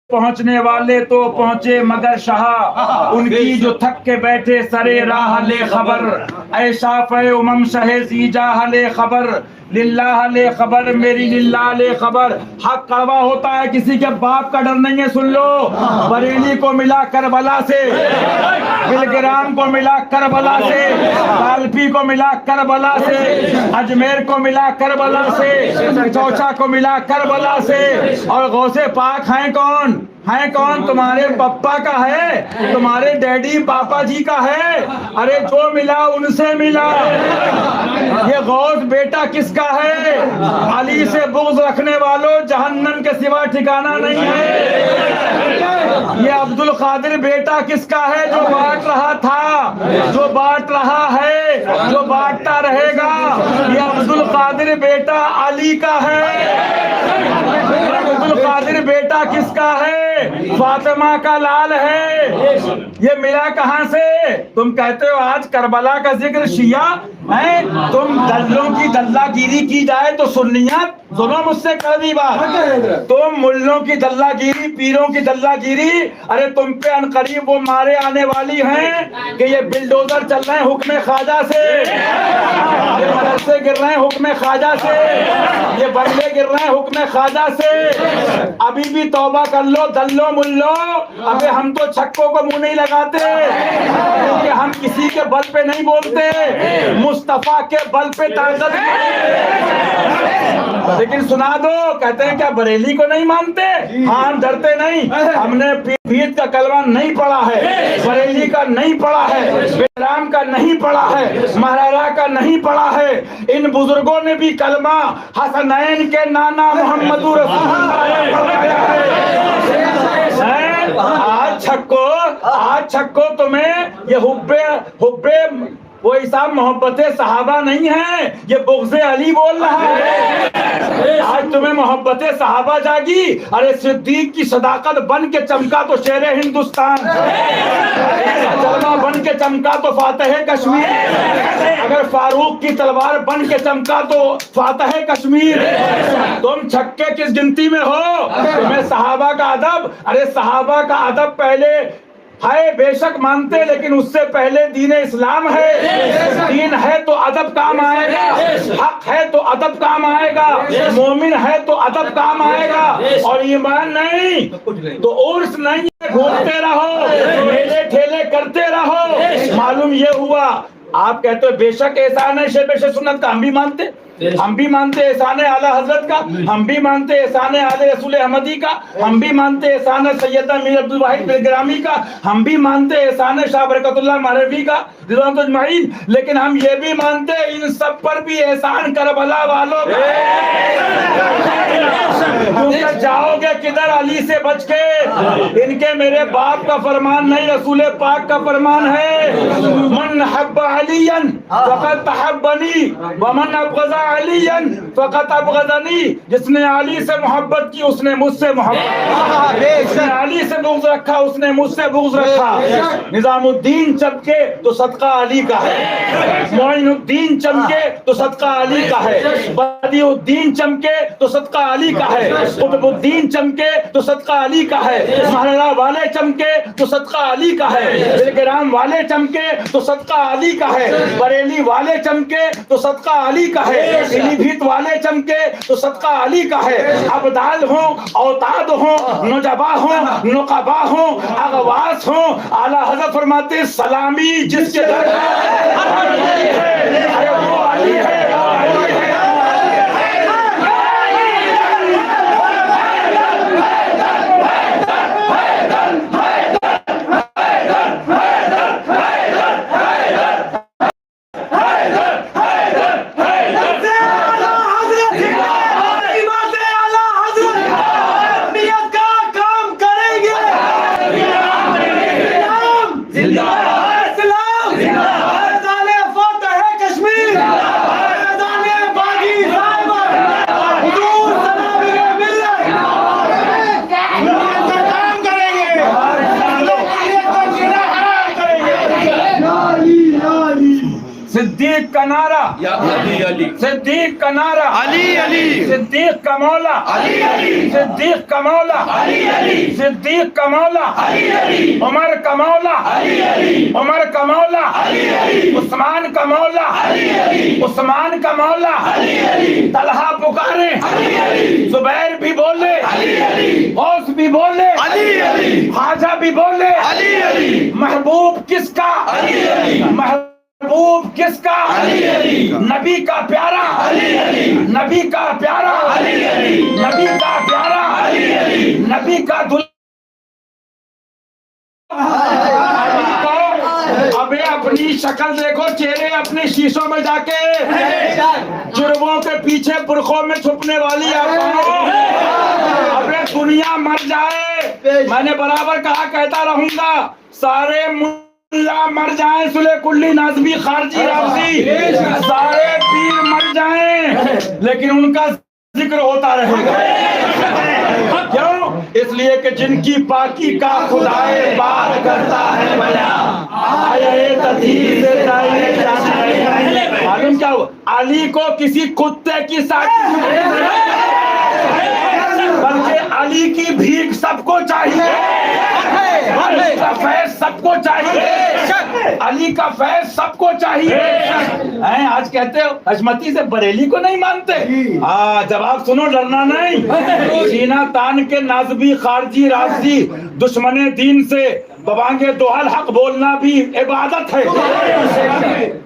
पहुंचने वाले तो पहुंचे मगर शाह उनकी जो थक के बैठे सरे राह ले खबर ऐसा फे उमम शहे जीजा ले खबर लिल्लाह ले खबर मेरी लिल्लाह ले खबर। हक कड़वा होता है, किसी के बाप का डर नहीं है। सुन लो, बरेली को मिला करबला से, बिलग्राम को मिला करबला से, कालपी को मिला करबला से, अजमेर को मिला करबला से, चौचा को मिला करबला से। और गौसे पाक हैं कौन? है कौन? तुम्हारे पप्पा का है, तुम्हारे डैडी पापा जी का है। अरे जो मिला उनसे मिला। ये गौस बेटा किसका है? अली से बुग़्ज़ रखने वालों, जहन्नम के सिवा ठिकाना नहीं है। ये अब्दुल कादिर बेटा किसका है? जो बांट रहा था, जो बांट रहा है, जो बांटता रहेगा। ये अब्दुल कादिर बेटा अली का है। अब्दुल कादिर बेटा किसका है? फातिमा का लाल है। ये मिला कहां से? तुम कहते हो आज करबला का जिक्र शिया है, तुम दल्लों की दल्लागिरी की जाए तो सुन्नियत। सुनो मुझसे कड़वी बात, तुम मुल्लों की दल्लागिरी, पीरों की दल्लागिरी, अरे तुम पे अनकरीब वो मारे आने वाली हैं कि ये बिल्डोजर चल रहे हैं हुक्म ख्वाजा से, ये मदरसे गिर रहे हैं हुक्म ख्वाजा से, ये बंगले गिर रहे हैं हुक्म ख्वाजा से। अभी भी तौबा कर लो दल्लो मुल्लो। अबे हम तो छक्कों को मुंह नहीं लगाते, क्योंकि हम किसी के बल पे नहीं बोलते, मुस्तफा के बल पे ताकत। लेकिन सुना दो, कहते हैं क्या बरेली को नहीं मानते? हाँ, हम डरते नहीं। हमने पीर का कलमा नहीं पढ़ा है, बरेली का नहीं पढ़ा है, बेराम का नहीं पढ़ा है, महारारा का नहीं पढ़ा है। इन बुजुर्गों ने भी कलमा हसनैन के नाना मोहम्मदुर रसूलुल्लाह पढ़ाया है। आज छक्को तुम्हें ये हुब्बे वो हिसाब मोहब्बत सहाबा नहीं है, ये बुग़्ज़े अली बोल रहा है। आज तुम्हें मोहब्बत सहाबा जागी। अरे सिद्दीक की सदाकत बन के चमका तो शेरे हिंदुस्तान, जलवा बन के चमका तो फातह कश्मीर, अगर फारूक की तलवार बन के चमका तो फातह कश्मीर। तुम छक्के किस गिनती में हो? तुम्हें सहाबा का अदब, अरे सहाबा का अदब पहले है, बेशक मानते, लेकिन उससे पहले दीन इस्लाम है। दीन है तो अदब काम आएगा, हक है तो अदब काम आएगा, मोमिन है तो अदब काम आएगा। और ईमान नहीं तो उर्स नहीं, घूमते रहो, मेले ठेले करते रहो। मालूम ये हुआ, आप कहते हो बेशक एहसान है शेब सुन्नत का, हम भी मानते, हम भी मानते एहसान आला हजरत का, हम भी मानते एहसान आले रसूल अहमदी का, हम भी मानते एहसान सैयदा मीर अब्दुल वाहिद बिलग्रामी का, हम भी मानते एहसान शाह बरकतुल्लाह महरवी का रिज़वानुल अजमाइन। लेकिन हम ये भी मानते इन सब पर भी एहसान करबला वालों का। जाओगे किधर अली से बच के? इनके मेरे बाप का फरमान नहीं, रसूल पाक का फरमान है। मन हब्ब अलियन फक़द तहब्बनी व मन अबग़ज़ा अलियन फक़द अबग़ज़नी। जिसने अली से मोहब्बत की उसने मुझसे मोहब्बत, जिसने अली से बुग़्ज़ रखा उसने मुझसे बुग़्ज़ रखा। निज़ामुद्दीन चमके तो सदका अली का है, मोइनुद्दीन चमके तो सदका अली का है, बदियुद्दीन चमके तो सदका अली का है, कुतुबुद्दीन चमके तो सदका अली का है, महाराणा वाले चमके तो सदका अली का है, बिलग्राम वाले चमके तो सदका अली का है, बरेली वाले चमके तो सदका अली का है, पीलीभीत वाले चमके तो सदका अली का है। अबदाल हो, औताद हो, नुजबा हो, नुकबा हो, अगवास हो, आला हज़रत फरमाते सलामी जिसके दर है वो अली है। सिद्दीक का नारा, सिद्दीक का नारा, सिद्दीक का मौला, सिद्दीक का मौला, सिद्दीक का मौला, उमर का मौला, उमर का मौला, उस्मान का मौला, उस्मान का मौला। तलहा पुकारे, जुबैर भी बोले, गौस भी बोले, ख्वाजा भी बोले, महबूब किसका, महबूब किसका, नबी का प्यारा, नबी का प्यारा, नबी का प्यारा, नबी का दुल्हा। अबे अपनी शक्ल देखो, चेहरे अपने शीशों में जाके, जुर्मों के पीछे बुरखों में छुपने वाली आप। अबे दुनिया मर जाए, मैंने बराबर कहा, कहता रहूंगा, सारे मुल्ला मर जाए, सुले कुल्ली नाज़मी खारजी रावजी, सारे पीर मर जाएं, लेकिन उनका जिक्र होता रहेगा। क्यों? इसलिए कि जिनकी पाकी का खुदाए बात करता है बया, मालूम क्या हुआ? अली को किसी कुत्ते की साथी, बल्कि अली की भीख सबको चाहिए, अली का फैज सबको चाहिए, अली का फैज सबको चाहिए। आज कहते हो हजमती से बरेली को नहीं मानते? जवाब सुनो, डरना नहीं। सीना तान के नाज़मी खारजी राजी दुश्मने दीन से बवांगे दोहल हक बोलना भी इबादत है।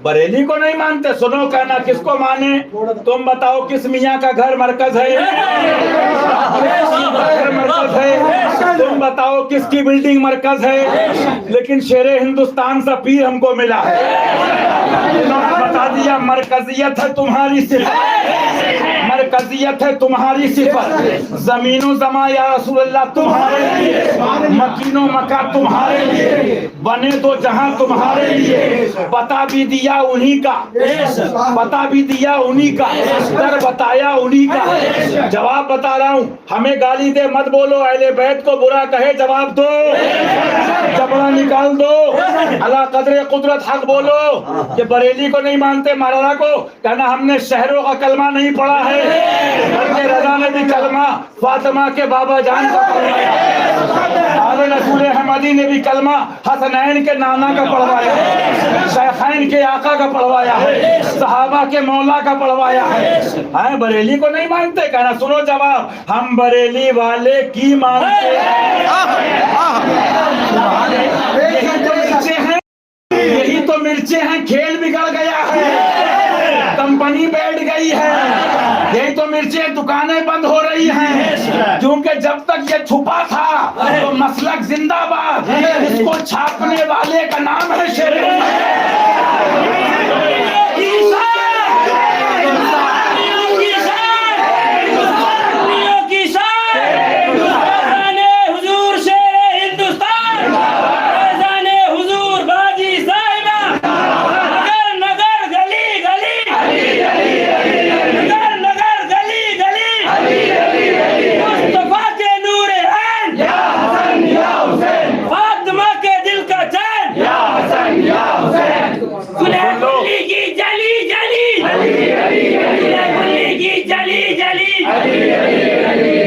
बरेली को नहीं मानते? सुनो, कहना किसको माने? तुम बताओ, किस मियाँ का घर मरकज है? मरकज है। तुम बताओ किसकी बिल्डिंग मरकज है? लेकिन शेरे हिंदुस्तान सा पीर हमको मिला है, इन्होंने बता दिया मरकजियत है तुम्हारी सिफत, मरकजियत है तुम्हारी सिफत, जमीनो जमा या रसूल अल्लाह तुम्हारे लिए, मकीनो मका तुम्हारे लिए, बने दो जहां तुम्हारे लिए। बता भी दिया उन्हीं का, बता भी दिया उन्हीं का, दर बताया उन्हीं का। जवाब बता रहा हूँ, हमें गाली दे मत बोलो, अहले बैत को बुरा कहे जवाब दो, जबड़ा निकाल दो, अला कदरे कुदरत हक बोलो। कि बरेली को नहीं मानते, मरारा को कहना हमने शहरों का कलमा नहीं पढ़ा है, बल्कि रजा ने भी कलमा फातिमा के बाबा जान का पढ़वाया, आले रसूल अहमदी ने भी कलमा हसनैन के नाना का पढ़वाया है, शेखैन के आका का पढ़वाया है, सहाबा के मौला का पढ़वाया है। बरेली को नहीं मानते? कहना सुनो जवाब, हम बरेली वाले की मानते हैं। यही तो मिर्चे हैं, यही तो मिर्चे हैं, खेल बिगड़ गया है, कंपनी बैठ गई है, यही तो मिर्चे, दुकानें बंद हो रही हैं, क्योंकि जब तक ये छुपा था तो मसलक जिंदाबाद, इसको छापने वाले का नाम है शेर।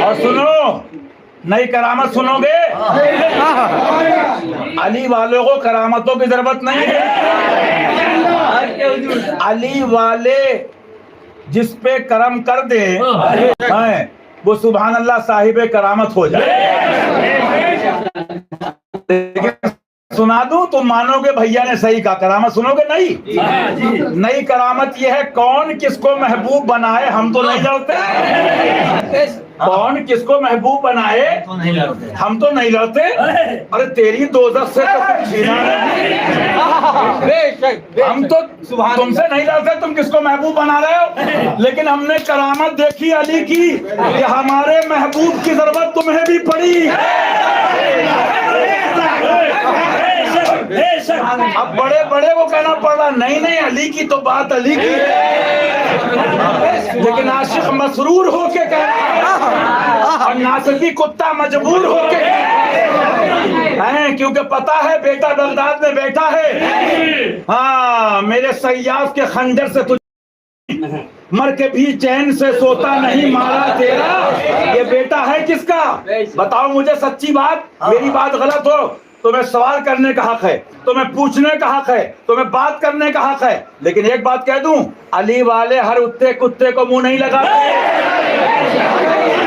और सुनो, नई करामत सुनोगे? अली वालों को करामतों की जरूरत नहीं है। अली वाले जिस पे करम कर दे वो सुभान अल्लाह साहिबे करामत हो जाए। सुना दूं, तुम मानोगे भैया ने सही कहा, करामत सुनोगे? नहीं, नई करामत यह है, कौन किसको महबूब बनाए हम तो नहीं लड़ते, कौन किसको महबूब बनाए हम तो नहीं लड़ते। अरे तेरी दोज़ख से तो छीना हम तो तुमसे नहीं लड़ते, तुम किसको महबूब बना रहे हो। लेकिन हमने करामत देखी अली की कि हमारे महबूब की जरूरत तुम्हें भी पड़ी। अब बड़े बड़े को कहना पड़ रहा, नहीं नहीं अली की तो बात अली की, लेकिन आशिक मसरूर होके कह रहा है और नासकी कुत्ता मजबूर होके हैं, क्योंकि पता है बेटा बगदाद में बैठा है। हाँ, मेरे सयाफ के खंजर से तुझे मर के भी चैन से सोता नहीं मारा तेरा, ये बेटा है किसका? बताओ मुझे सच्ची बात, मेरी बात गलत हो तुम्हें सवाल करने का हक है, तुम्हें पूछने का हक है, तुम्हें बात करने का हक है, लेकिन एक बात कह दूं, अली वाले हर उत्ते कुत्ते को मुंह नहीं लगाते।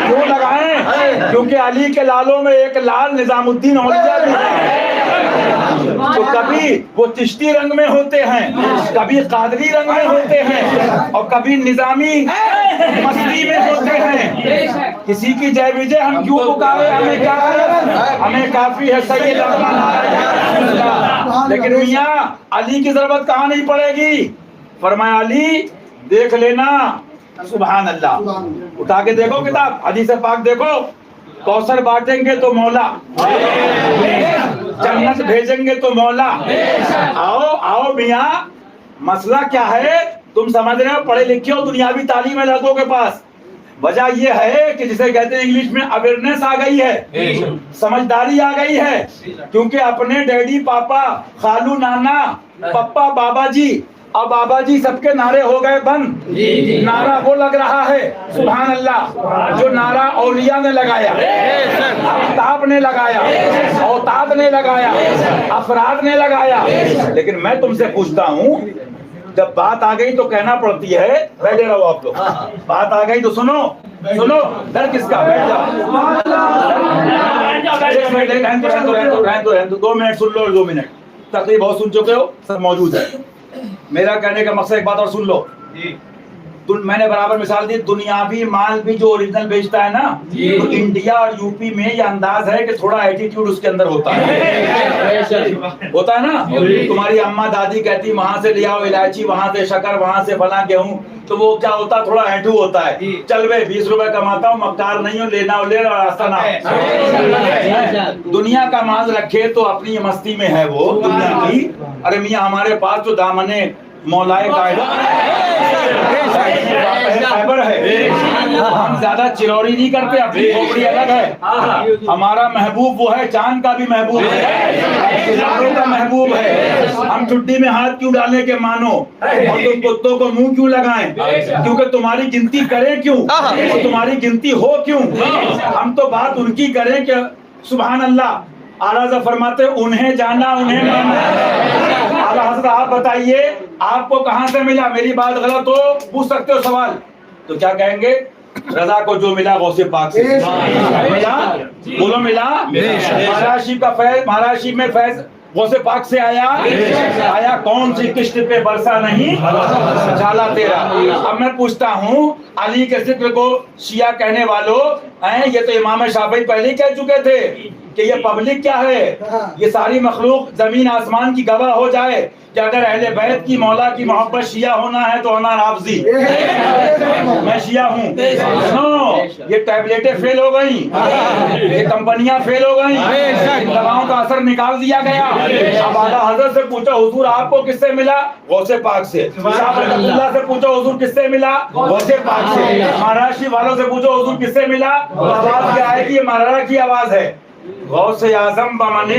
क्यों लगाएं? क्योंकि अली के लालों में एक लाल निजामुद्दीन औलिया भी है। तो कभी वो चिश्ती रंग में होते हैं, कभी कादरी रंग में होते हैं, और कभी निजामी मस्ती में होते हैं। किसी की जय विजय हम क्यों पुकारे? हमें क्या है? हमें काफी है सही लगना। लेकिन मियाँ अली की जरूरत कहाँ नहीं पड़ेगी? फरमाया अली देख लेना, सुभान अल्लाह, उठा के देखो किताब, हदीस पाक देखो, कौसर बांटेंगे तो मौला, जन्नत भेजेंगे तो मौला। आओ आओ मियाँ, मसला क्या है? तुम समझ रहे हो, पढ़े लिखे हो, दुनियावी तालीम है लड़कों के पास। वजह यह है कि जिसे कहते हैं इंग्लिश में अवेयरनेस आ गई है, समझदारी आ गई है, क्योंकि अपने डैडी पापा, खालू नाना, पप्पा, बाबा जी और बाबा जी सबके नारे हो गए बंद। नारा वो लग रहा है, सुभान अल्लाह, जो नारा औलिया ने लगाया, आफ्ताब ने लगाया, औताद ने लगाया, अफराद ने लगाया। लेकिन मैं तुमसे पूछता हूँ, जब बात आ गई तो कहना पड़ती है, बैठे रहो आप लोग, बात आ गई तो सुनो सुनो, डर किसका? बैठ जाओ, 2 मिनट सुन लो, 2 मिनट तकरीब बहुत सुन चुके हो, सब मौजूद है। मेरा कहने का मकसद एक बात और सुन लो, मैंने बराबर मिसाल दी, दुनियावी माल भी जो ओरिजिनल बेचता है ना, तो इंडिया और यूपी में ये अंदाज है कि थोड़ा एटीट्यूड उसके अंदर होता है, होता है ना। तुम्हारी अम्मा दादी कहती वहां से ले आओ इलायची, वहां से शक्कर, वहां से फला गेहूं, तो वो क्या होता, थोड़ा ऐठू होता है। चल भाई 20 रुपए कमाता हूँ, मक्कार नहीं हो, लेना हो ले, रास्ता ना। दुनिया का माल रखे तो अपनी मस्ती में है वो दुनिया की। अरे मियाँ हमारे पास जो दामने मौलाए फाइबर है, हम ज्यादा चिरौरी नहीं करते, अपनी खोपड़ी अलग है। हमारा महबूब वो है, चांद का भी महबूब है, सितारों का महबूब है। हम चुट्टी में हाथ क्यों डालें के मानो, और तुम कुत्तों को मुंह क्यों लगाएं? क्योंकि तुम्हारी गिनती करें क्यों, और तुम्हारी गिनती हो क्यों? हम तो बात उनकी करें कि सुभान अल्लाह, आला फरमाते उन्हें जाना उन्हें मानना। आला हज़रत आप बताइए आपको कहां से मिला? मेरी बात गलत हो पूछ सकते हो सवाल, तो क्या कहेंगे? रजा को जो मिला गौसे पाक से मिला, बोलो मिला। महाराज का फैज, महाराज में फैज गौसे पाक से आया कौन सी किश्त पे बरसा नहीं झाला तेरा। अब मैं पूछता हूँ, अली के जिक्र को शिया कहने वालों, ये तो इमाम शाफी पहले ही कह चुके थे कि ये पब्लिक क्या है, ये सारी मखलूक जमीन आसमान की गवाह हो जाए कि अगर अहले बैत की मौला की मोहब्बत शिया होना है तो अना राफजी, मैं शिया हूँ। ये टैबलेटें फेल हो गई, ये कंपनियां फेल हो गई, इन दवाओं का असर निकाल दिया गया। अब आला हज़रत से पूछो हुजूर आपको किससे मिला? गौसे पाक से। शाह से पूछो हुजूर किससे मिला? गौसे पाक से। महाराष्ट्र वालों से पूछो हुजूर किससे मिला? आवाज क्या आएगी? ये महाराणा की आवाज है। गौसे आज़म बमने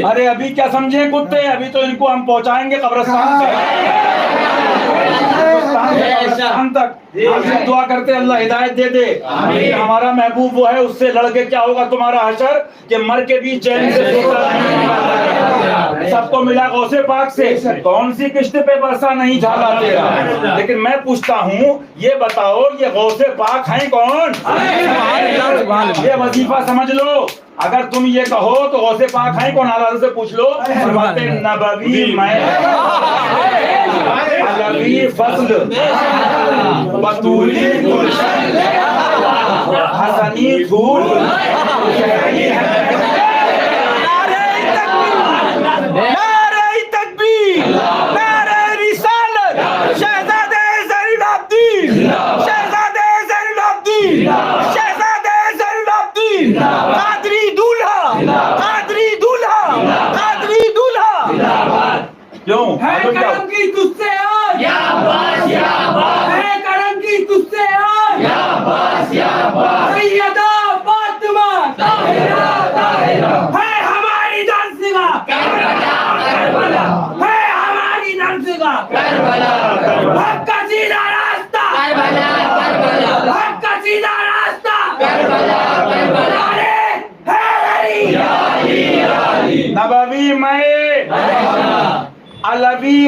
अरे अभी क्या समझे कुत्ते, अभी तो इनको हम पहुंचाएंगे कब्रिस्तान तक। दुआ करते अल्लाह हिदायत दे दे। हमारा महबूब वो है, उससे लड़के क्या होगा तुम्हारा हशर कि मर के भी चैन से सोता नहीं। सबको मिला गौसे पाक से, कौन सी किश्त पे बरसा नहीं झाला तेरा। लेकिन मैं पूछता हूँ, ये बताओ ये गौसे पाक हैं कौन? ये वजीफा समझ लो। अगर तुम ये कहो तो गौसे पाक हैं कौन? आला से पूछ लो। नबवी मैं अलवी फज़्ल बतूली गुलशन हसनी फूल नारे तकबीर, नारे रिसालत, शहज़ादे ज़ैनुलआब्दीन, शहज़ादे ज़ैनुलआब्दीन, शहज़ादे ज़ैनुलआब्दीन।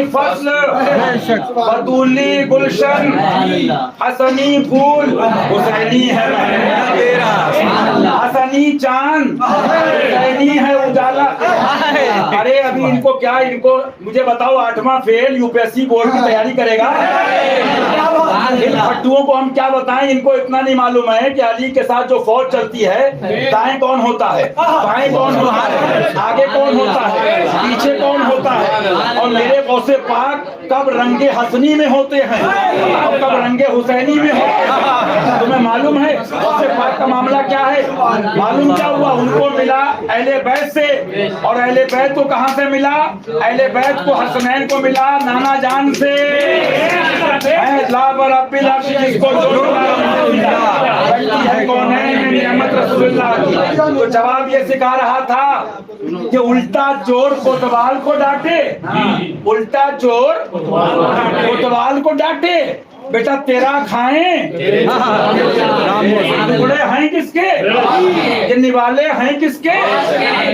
फसल, बतूली गुलशन, हसनी फूल, हुसैनी है हसनी चांद, हुसैनी है उजाला। अरे अभी इनको क्या, इनको मुझे बताओ 8वां फेल यूपीएससी बोर्ड की तैयारी करेगा। इन फट्टुओं को हम क्या बताएं, इनको इतना नहीं मालूम है कि अली के साथ जो फौज चलती है, दाएं कौन होता है, बाएं कौन होता है, आगे कौन होता है, पीछे कौन होता है, और मेरे गौसे पाक कब रंगे हसनी में होते हैं और कब रंगे हुसैनी में होते हैं। तुम्हें मालूम है गौसे पाक का मामला क्या है? मालूम क्या हुआ? उनको मिला अहले बैत से, और अहले बैत को कहां से मिला? अहले बैत को हसनैन को मिला नाना जान से। जिसको कौन है नियमत रसूलुल्लाह की। तो जवाब ये सिखा रहा था कि उल्टा चोर कोतवाल को डांटे, उल्टा चोर कोतवाल को डांटे। बेटा तेरा खाएं, टुकड़े हैं किसके, ये निवाले हैं किसके,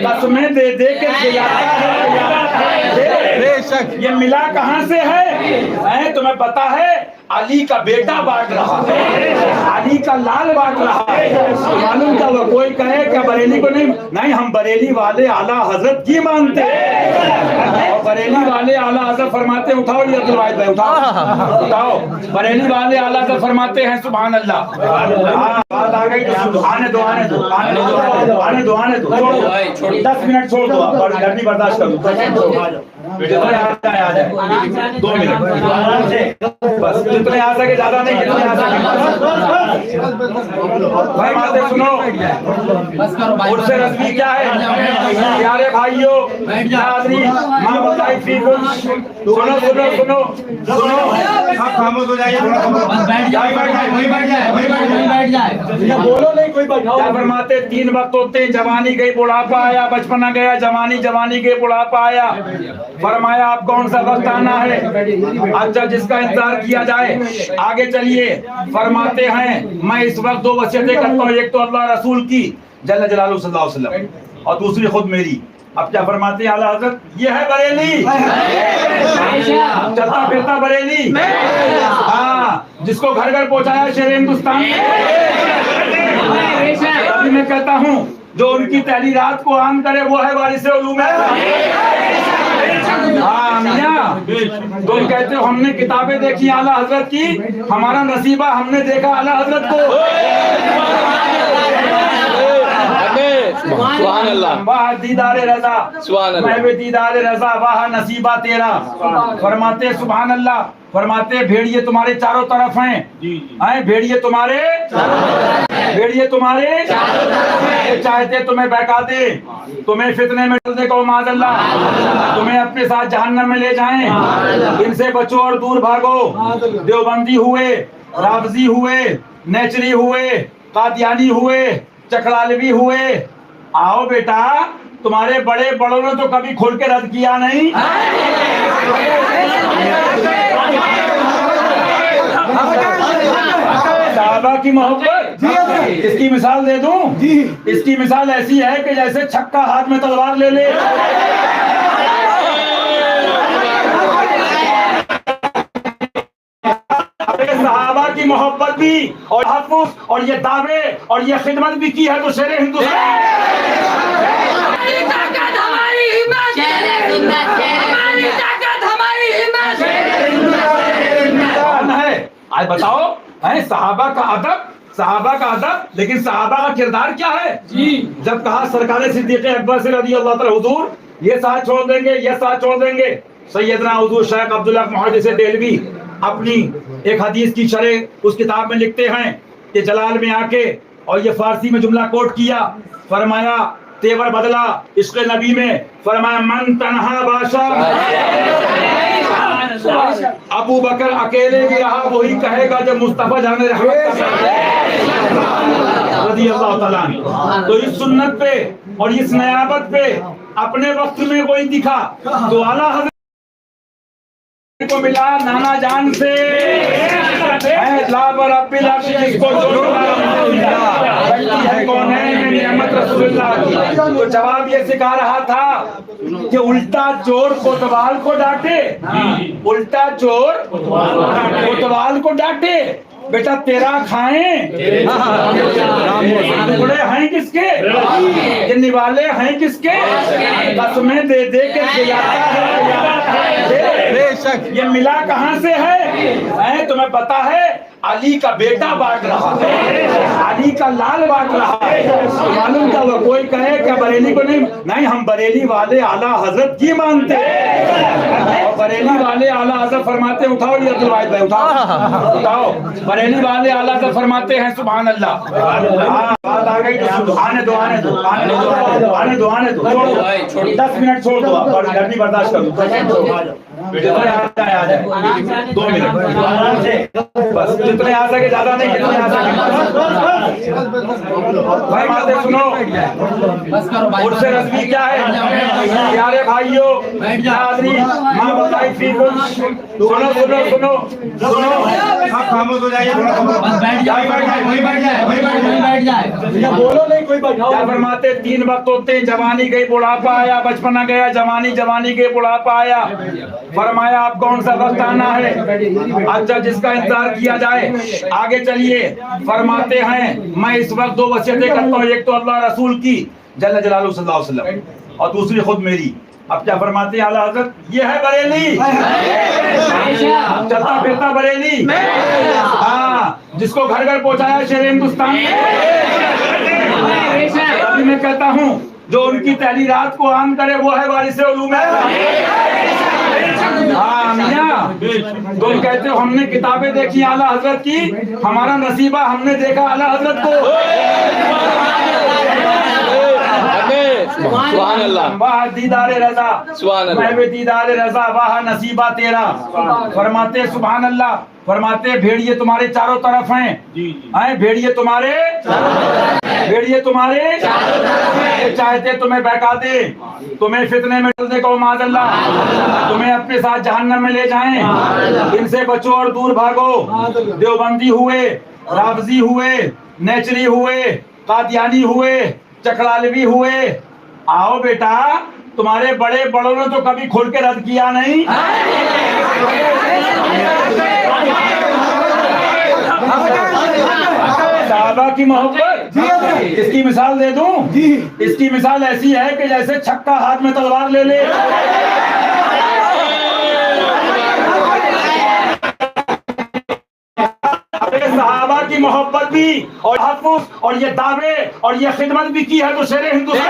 कसमें दे दे के ये मिला कहां से है? तुम्हें पता है अली का बेटा बांट रहा है, अली का लाल बांट रहा है। मालूम क्या हुआ? कोई कहे क्या बरेली को नहीं, नहीं हम बरेली वाले आला हजरत की मानते हैं। और बरेली वाले आला हजरत फरमाते, उठाओ ये अब्दुल वाहिद भाई, उठाओ उठाओ, बरेली वाले आला हजरत फरमाते हैं सुभान अल्लाह। बात आ गई तो आने दो आने दो आने दो आने दो आने दो, 10 मिनट छोड़ दो, गर्मी बर्दाश्त करो, आ जाए 2 मिनट बस, जितने आ सके, ज्यादा नहीं, जितने आ सके। भाई बातें सुनो, उर्से रस्मी क्या है प्यारे भाइयों, माँ बताई थी कुछ, सुनो सुनो सुनो सुनो, खामोश हो जाइए, बोलो नहीं कोई क्या फरमाते? 3 वक्त होते हैं, जवानी गई बुढ़ापा आया, बचपना गया जवानी, जवानी गई बुढ़ापा आया। फरमाया आप कौन सा वक्त आना है? अच्छा जिसका इंतजार किया जाए। आगे चलिए, फरमाते हैं मैं इस वक्त 2 वसीयतें करता हूँ, एक तो अल्लाह रसूल की जल्ल जलालहू सल्लल्लाहु अलैहि वसल्लम, और दूसरी खुद मेरी। अब क्या फरमाते हैं आला हज़रत? ये है बरेली, चलता फिरता बरेली, हाँ, जिसको घर घर पहुंचाया शेर हिंदुस्तान। अभी मैं कहता हूँ जो उनकी तहरीरात को आम करे वो है वारिस उलूम। हाँ मियां, तो कहते हो हमने किताबें देखी आला हजरत की, हमारा नसीबा हमने देखा आला हजरत को। सुभान अल्लाह, वाह दीदारे रजा, मैं दीदारे रजा, वाह नसीबा तेरा। फरमाते सुभान अल्लाह, फरमाते भेड़िए तुम्हारे चारों तरफ हैं, भेड़िए तुम्हारे, भेड़िए तुम्हारे चाहते तुम्हें बहका दे, तुम्हें फितने में डाल दे को माज़अल्लाह, तुम्हें अपने साथ जहन्नम में ले जाएं। इनसे बचो और दूर भागो। देवबंदी हुए, रावजी हुए, नेचरी हुए, कादियानी हुए, चकरालवी हुए, आओ बेटा, तुम्हारे बड़े बड़ों ने तो कभी खुल के रद्द किया नहीं। सहाबा की मोहब्बत, इसकी मिसाल दे दूं? इसकी मिसाल ऐसी है कि जैसे छक्का हाथ में तलवार ले ले। सहाबा की मोहब्बत भी और हफ़्ज़ और ये दावे और ये खिदमत भी की है तो शेर हिंदुस्तान। आज बताओ है सहाबा का अदब, सहाबा का अदब, लेकिन सहाबा का किरदार क्या है जी? जब कहा सरकार सिद्दीक़ अकबर से रज़ी अल्लाह तआला हुज़ूर ये साथ छोड़ देंगे, ये साथ छोड़ देंगे, सैयदना हुज़ूर शेख अब्दुल्लाह मुहद्दिस देहलवी अपनी एक हदीस की शरह उस किताब में लिखते हैं कि जलाल में आके और ये फारसी में जुमला कोट किया, फरमाया तेवर बदला इश्क़ नबी में, फरमाया मन तन्हा बादशाह, अबू बकर अकेले भी रहा वही कहेगा जब मुस्तफा जाने रज़ी अल्लाह तआला। तो इस सुन्नत पे और इस नयाबत पे अपने वक्त में कोई दिखा तो आला हज़रत को मिला नाना जान से। कौन है रसूलुल्लाह की। तो जवाब ये सिखा रहा था कि उल्टा चोर कोतवाल को डांटे, उल्टा चोर कोतवाल को डांटे। बेटा तेरा खाएं, टुकड़े हैं किसके, ये निवाले हैं किसके, कसमें दे दे के खिलाता है, ये मिला कहां से है? तुम्हें पता है अली का बेटा बांट रहा है, अली का लाल बांट रहा है। मालूम क्या वो कोई कहे क्या बरेली को नहीं, हम बरेली वाले आला हजरत की मानते हैं। और बरेली वाले आला हजरत फरमाते, उठाओ ये अब्दुल वाहिद भाई, उठाओ उठाओ, बरेली वाले आला हजरत फरमाते हैं सुभान अल्लाह। बात आ गई तो आने दो आने दो आने दो आने दो आने दो, 10 मिनट छोड़ दो, आप गर्मी बर्दाश्त कर दो, आ जाए 2 मिनट बस, जितने आ सके, ज्यादा नहीं, जितने आ सके। भाई माते सुनो, उर्से रस्मी क्या है प्यारे भाइयों, माँ बताई थी, सुनो सुनो सुनो सुनो, आप खामोश हो जाइए, बोलो नहीं कोई बात। क्या फरमाते, 3 वक्त होते हैं, जवानी गई बुढ़ापा आया, बचपना गया जवानी, जवानी गई बुढ़ापा आया। फरमाया आप कौन सा वक्त आना है? अच्छा जिसका इंतजार किया जाए। आगे चलिए, फरमाते हैं मैं इस वक्त 2 वसीयतें करता हूँ, एक तो अल्लाह रसूल की जल्ल जलालहू सल्लल्लाहु अलैहि वसल्लम, और दूसरी खुद मेरी। अब क्या फरमाते हैं आला हज़रत, ये है बरेली, चलता फिरता बरेली, हाँ, जिसको घर घर पहुंचाया शेर हिंदुस्तान। अभी मैं कहता हूँ जो उनकी तहरीरात को आम करे वो है वारिसे उलूम। हाँ मियां, तुम कहते हो हमने किताबें देखी आला हजरत की, हमारा नसीबा हमने देखा आला हजरत को। सुभान अल्लाह, वाह दीदारे रजा, मैं दीदारे रजा, वाह नसीबा तेरा। फरमाते सुभान अल्लाह, फरमाते भेड़िए तुम्हारे चारों तरफ हैं, भेड़िए तुम्हारे, भेड़िए तुम्हारे चाहते तुम्हें बहका दे, तुम्हें फितने में डाल दे को माज़अल्लाह, तुम्हें अपने साथ जहन्नम में ले जाएं। इनसे बचो और दूर भागो। देवबंदी हुए, राफजी हुए, नेचरी हुए, कादियानी हुए, चकलालवी हुए, आओ बेटा, तुम्हारे बड़े बड़ों ने तो कभी खोल के रद्द किया नहीं। साहबा की मोहब्बत, इसकी मिसाल दे दूं? इसकी मिसाल ऐसी है कि जैसे छक्का हाथ में तलवार ले ले। सहाबा की मोहब्बत भी और हक़ और ये दावे और ये खिदमत भी की है तो शेर हिंदुस्तान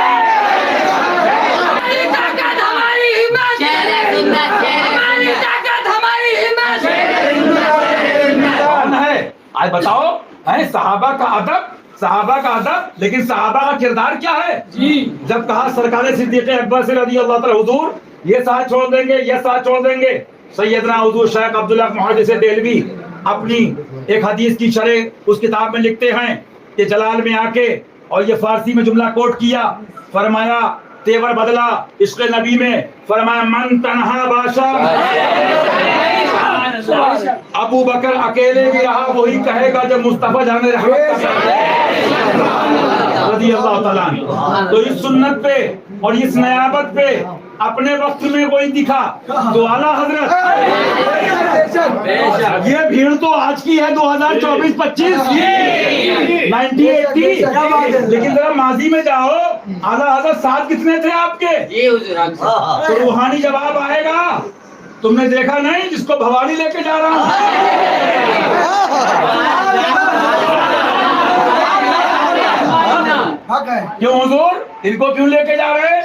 है। आज बताओ, है सहाबा का अदब, सहाबा का अदब, लेकिन सहाबा का किरदार क्या है जी? जब कहा सरकार सिद्दीक़ अकबर से रज़ी अल्लाह तआला हुजूर ये साथ छोड़ देंगे, ये साथ छोड़ देंगे, सैयदना हुजूर शेख अब्दुल्लाह मुहद्दिस देहलवी अपनी एक हदीस की शरह उस किताब में लिखते हैं कि जलाल में आके और ये फारसी में जुमला कोट किया, फरमाया तेवर बदला इश्क़ नबी में, फरमाया मन तन्हा बादशाह, अबू बकर अकेले भी रहा वही कहेगा जब मुस्तफा जाने रज़ी अल्लाह तआला। तो इस सुन्नत पे और इस नयाबत पे अपने वक्त में कोई दिखा तो आला हजरत। ये भीड़ तो आज की है 2024-25 1980, लेकिन जरा माजी में जाओ, आला हजरत साथ कितने थे आपके? तो रूहानी जवाब आएगा, तुमने देखा नहीं जिसको भवानी लेके जा रहा हूं। क्यों हुजूर, इनको क्यों लेके जा रहे हैं?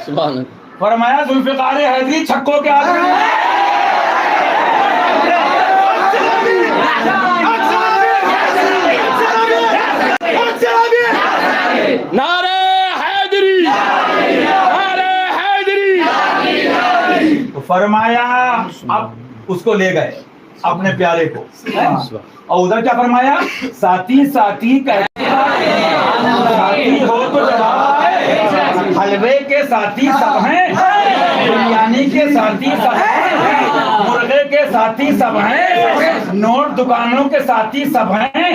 फरमाया जुल्फ़िकार हैदरी छक्कों के आदमी। नारे हैदरी, नारे हैदरी। तो फरमाया अब उसको ले गए अपने प्यारे को, और उधर क्या फरमाया, साथी साथी साथी हो तो जवाब है, हलवे के साथी सब हैं, बिरयानी के साथी सब हैं, मुर्गे के के साथी सब हैं, नोट दुकानों के साथी सब हैं।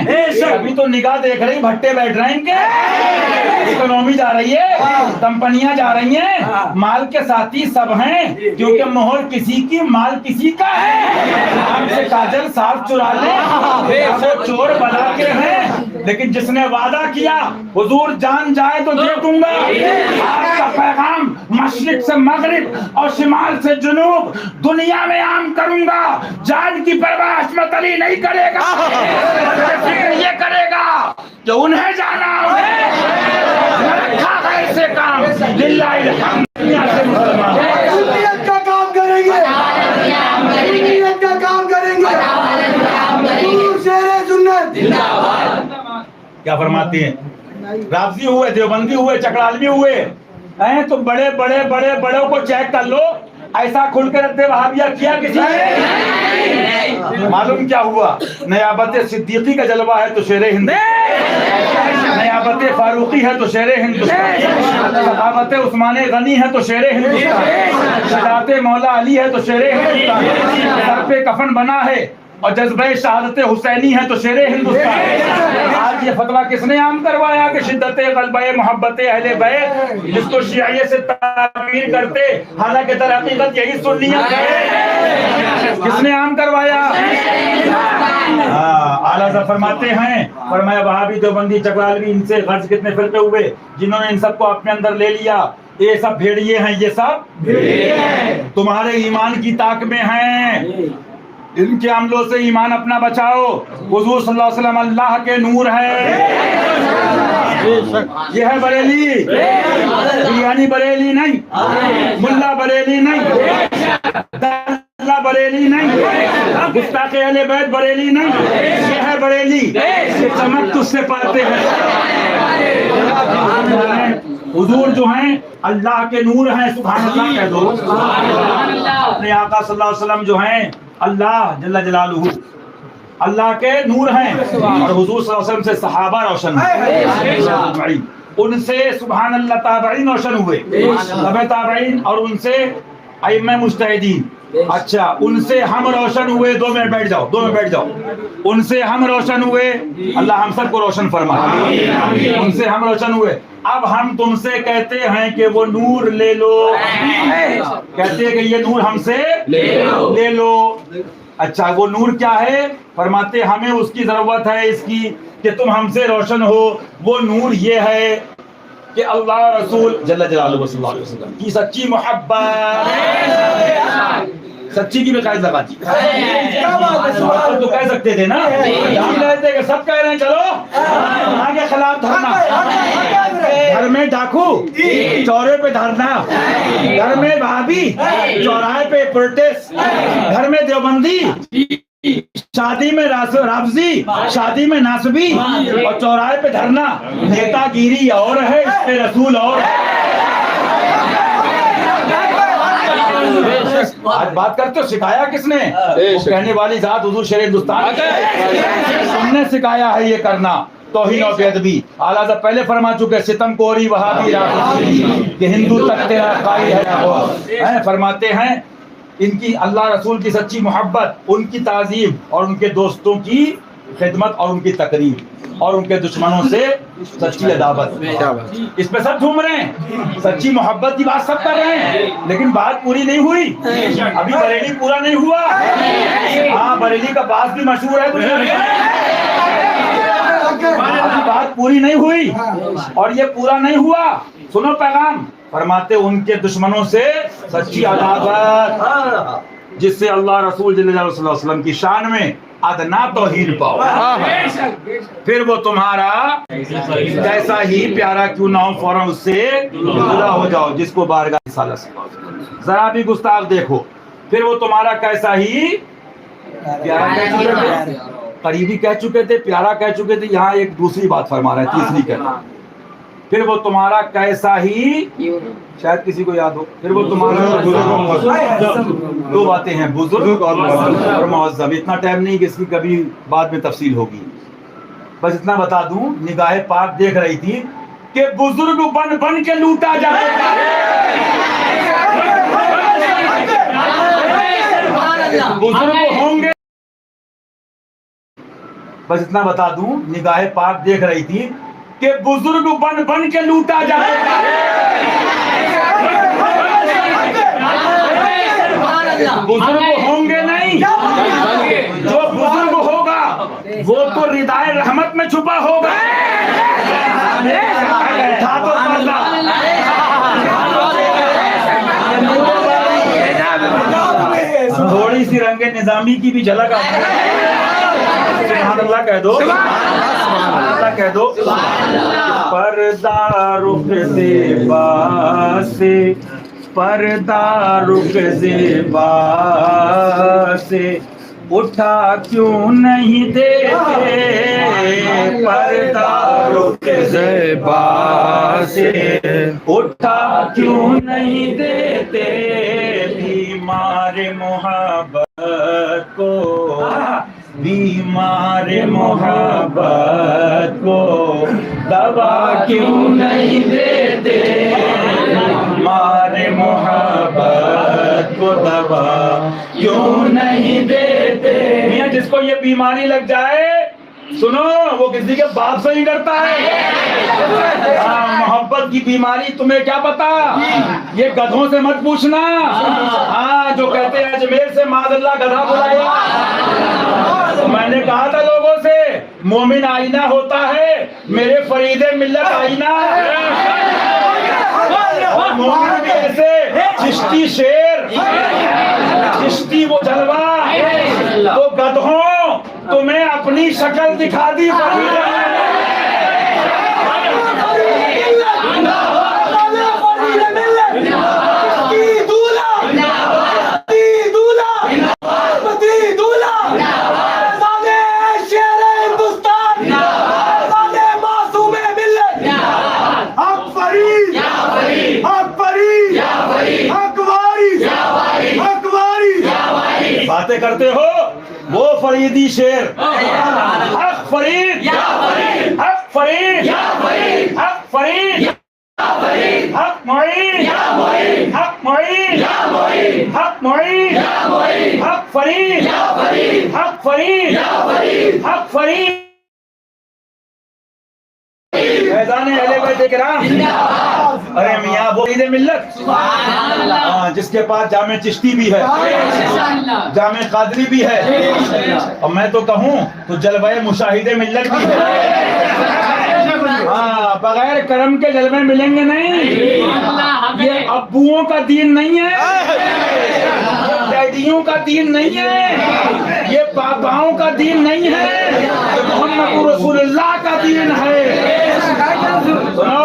अभी तो निगाह देख रही, भट्टे बैठ रहे हैं इनके, इकोनॉमी जा रही है, कंपनियां जा रही हैं, माल के साथी सब हैं, क्योंकि मोहर किसी की, माल किसी का है। आपसे काजल साफ चुरा ले, वो चोर बना के हैं, लेकिन जिसने वादा किया हुजूर जान जाए तो दे दूंगा। आपका पैगाम मशरिक से मगरिब और शिमाल से जुनूब दुनिया में आम करूंगा। जान की परवाह हस्मत अली नहीं करेगा, ये करेगा जो उन्हें जाना, उन्हें रखा है ऐसे काम। लिल्लाहिल हम्द। सुन्नियत का काम करेंगे, सुन्नियत का काम करेंगे। हुजूर शेरे सुन्नत। क्या फरमाती हैं? राफजी हुए, देवबंदी हुए, चकरालवी हुए हैं, तो बड़े बड़े बड़े बड़ों को चेक कर लो, ऐसा खुल कर रद्दे वहाबिया किया किसी ने? मालूम क्या हुआ? नयाबत सिद्दीकी का जलवा है तो शेरे हिंद, नयाबत फारूकी है तो शेरे हिंदुस्तान, सखावत उस्मान गनी है तो शेरे हिंदुस्तान, शजात मौला अली है तो शेरे हिंदुस्तान, सर पे कफन बना है और जज्बे शहादत हुसैनी है तो शेरे हिंदुस्तान। आज ये फतवा किसने आम करवाया कि शिद्दत क़ल्बे मोहब्बत अहले बैत, जिसको शिया से ताबीर करते, हालांकि दर हकीकत यही सुन्नियत है। किसने आम करवाया? आला साहब फरमाते हैं, फरमाया वहाबी, देवबंदी, चकरालवी, इनसे गर्ज कितने फिरके हुए जिन्होंने इन सबको अपने अंदर ले लिया। ये सब भेड़िए हैं, ये सब तुम्हारे ईमान की ताक में हैं। इनके अमलों से ईमान अपना बचाओ। हुजूर सल्लल्लाहु अलैहि वसल्लम अल्लाह के नूर है। ये है बरेली, बिरयानी बरेली नहीं, मुल्ला बरेली नहीं, बरेली नहीं, गुस्ताखे अहले बैत बरेली नहीं, ये है बरेली। ये चमक तुझसे पाते हैं। हुजूर जो हैं अल्लाह के नूर हैं, सुभान अल्लाह कह दो। अपने आका सल्लल्लाहु अलैहि वसल्लम जो हैं अल्लाह जल्ला जलालुहु, अल्लाह के नूर हैं, और हुजूर सल्लल्लाहु अलैहि वसल्लम से सहाबा रोशन हुए, उनसे सुभान अल्लाह ताबईन रोशन हुए, तबे ताबईन, और उनसे अइम्मा मुज्तहिदीन। अच्छा, उनसे हम रोशन हुए। 2 मिनट बैठ जाओ, 2 मिनट बैठ जाओ। उनसे हम रोशन हुए, अल्लाह हम सबको रोशन फरमाए। उनसे हम रोशन हुए। अब हम तुमसे कहते हैं कि वो नूर ले लो, कहते हैं कि ये नूर हमसे ले लो। अच्छा, वो नूर क्या है? फरमाते हमें उसकी जरूरत है इसकी कि तुम हमसे रोशन हो। वो नूर ये है कि अल्लाह रसूल जल्ला जलालुहु सल्लल्लाहु अलैहि वसल्लम की सच्ची मोहब्बत, सच्ची की भी कायद लगाती तो कह सकते थे ना, हम कहते कि सब कह रहे हैं चलो आगे खिलाफ धरना, घर में डाकू चौराहे पे धरना, घर में भाभी चौराहे पे प्रोटेस्ट, घर में देवबंदी शादी में राफजी, शादी में नासबी, और चौराहे पे धरना। नेतागिरी और है, इस पे रसूल और है। आज बात करते हो, सिखाया किसने? वो कहने वाली जात हुजूर शेर हिंदुस्तान, तुमने सिखाया है ये करना। तौहीन और बेअदबी आला साहब पहले फरमा चुके, सितम कोरी वहाबी कि हिंदू तक तेरा कायल है। फरमाते हैं इनकी अल्लाह रसूल की सच्ची मोहब्बत, उनकी ताज़ीम और उनके दोस्तों की खिदमत और उनकी तकरीब, और उनके दुश्मनों से सच्ची अदावत। इस पे सब झूम रहे हैं, सच्ची मोहब्बत की बात सब कर रहे हैं, लेकिन बात पूरी नहीं हुई। अभी बरेली पूरा नहीं हुआ। हाँ, बरेली का बात भी मशहूर है दुनिया में। अभी बात पूरी नहीं हुई और ये पूरा नहीं हुआ। सुनो पैगाम, फरमाते उनके दुश्मनों से सच्ची अदावत, जिससे अल्लाह रसूल सल्लल्लाहु अलैहि वसल्लम की शान में अदना तौहीन पाओ, फिर वो तुम्हारा कैसा ही प्यारा क्यों ना हो, फौरन उससे जुदा हो जाओ, जिसको बारगाह रिसालत से जरा भी गुस्ताख देखो, फिर वो तुम्हारा कैसा ही प्यारा कह चुके थे, करीबी कह चुके थे, प्यारा कह चुके थे। यहाँ एक दूसरी बात फरमा रहे हैं, तीसरी कह, फिर वो तुम्हारा कैसा ही, शायद किसी को याद हो, फिर वो तुम्हारा, दो बातें हैं, बुजुर्ग और मुअज़्ज़म। इतना टाइम नहीं कि इसकी कभी बाद में तफसील होगी, बस इतना बता दूं, निगाहे पाक देख रही थी कि बुजुर्ग बन बन के लूटा जाएगा। बुजुर्ग होंगे। बस इतना बता दूं, निगाहे पाक देख रही थी कि बुजुर्ग बन बन के लूटा जाएगा। बुजुर्ग होंगे नहीं, जो बुजुर्ग होगा वो तो रिदाए रहमत में छुपा होगा। था तो पर्दा। थोड़ी सी रंगे निजामी की भी झलक आती है। सुभान अल्लाह कह दो, अल्लाह कह दो। पर्दा रुख ज़ेबा से, पर्दा रुख ज़ेबा से उठा क्यों नहीं देते, पर्दा रुख ज़ेबा से उठा क्यों नहीं देते, बीमार मोहब्बत को, बीमार मोहब्बत को दवा क्यों नहीं देते, बीमार मोहब्बत को दवा क्यों नहीं देते। मियां जिसको ये बीमारी लग जाए, सुनो, वो किसी के बाप से ही डरता है। मोहब्बत की बीमारी तुम्हें क्या पता, ये गधों से मत पूछना। हाँ, जो कहते हैं अजमेर से मादल्ला गधा बुलाया। तो मैंने कहा था लोगों से, मोमिन आईना होता है, मेरे फरीदे मिल्लत आईना और मोमिन भी ऐसे चिश्ती शेर, चिश्ती वो जलवा। तो गधों, तुम्हें अपनी शक्ल दिखा दी। बातें करते हो, वो फरीदी शेर, हक फरीद, हक फरीद, हक फरीद, हक मोईन, हक मोईन, हक मोईन, हक फरीद, हक फरीद, हक फरीद। फैज़ान अहले बैत किराम, अरे मियाँ वो ईद मिल्लत, जिसके पास जामे चिश्ती भी है, जामे कादरी भी है, और मैं तो कहूँ तो जलवाए मुशाहिदे मिल्लत भी है। हाँ, बगैर करम के जलवे मिलेंगे नहीं। ये अब्बुओं का दीन नहीं है, ये डैडियों का दीन नहीं है, ये पापाओं का दीन नहीं है, ये मोहम्मद रसूलुल्लाह का दीन है। सुनो,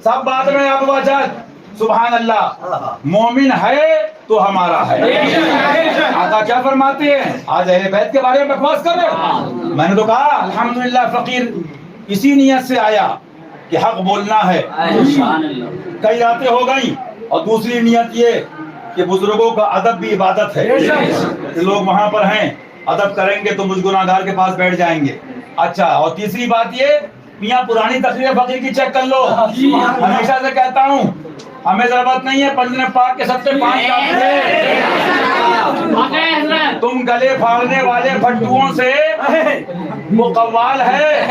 सब बात में अब वजह, सुभान अल्लाह। मोमिन है तो हमारा है। आका क्या फरमाते हैं, आज अहले बैत के बारे में बकवास कर रहे हो। मैंने तो कहा अल्हम्दुलिल्लाह फकीर इसी नियत से आया कि हक बोलना है। कई रातें हो गई, और दूसरी नियत ये कि बुजुर्गों का अदब भी इबादत है। कि लोग वहां पर हैं, अदब करेंगे तो मुझ गुनाहगार के पास बैठ जाएंगे। अच्छा, और तीसरी बात ये, मियाँ पुरानी तकरीर फकीर की चेक कर लो। हमेशा से कहता हूँ, हमें जरूरत नहीं है पंजने पाक के सबसे 5 तुम गले फाड़ने वाले फट्टुओं से वो कव्वाल है।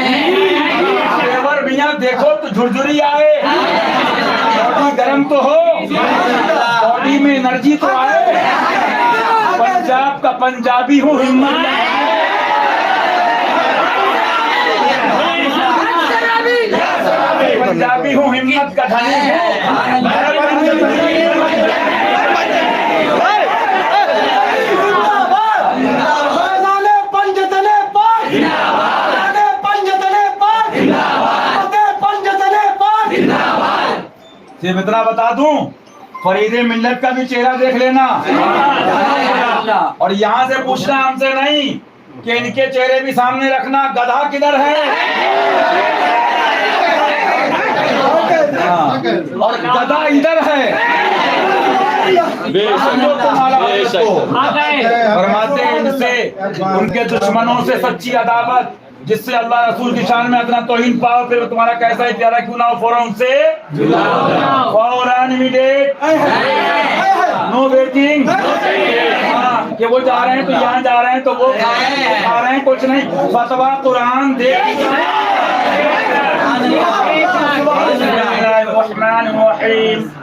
तेवर मियाँ देखो तो झुरझुरी आए, बॉडी गर्म तो हो, बॉडी में एनर्जी तो आए। पंजाब का पंजाबी हूँ, हिम्मत पंजाबी हूँ, हिम्मत का धनी सिर्फ इतना बता दूं, फरीदे मिल्लत का भी चेहरा देख लेना, और यहाँ से पूछना हमसे नहीं कि इनके चेहरे भी सामने रखना, गधा किधर है। और गधा इधर है। फरमाते हैं इनसे उनके दुश्मनों से सच्ची अदावत, जिससे अल्लाह रसूल की शान में इतना तौहीन पाओ, फिर तुम्हारा कैसा ही प्यारा क्यों ना हो, फौरन से फौरन इमीडिएट, नो वेटिंग। कि वो जा रहे हैं तो यहाँ जा रहे हैं तो वो खा रहे हैं, कुछ नहीं। फतवा कुरान दे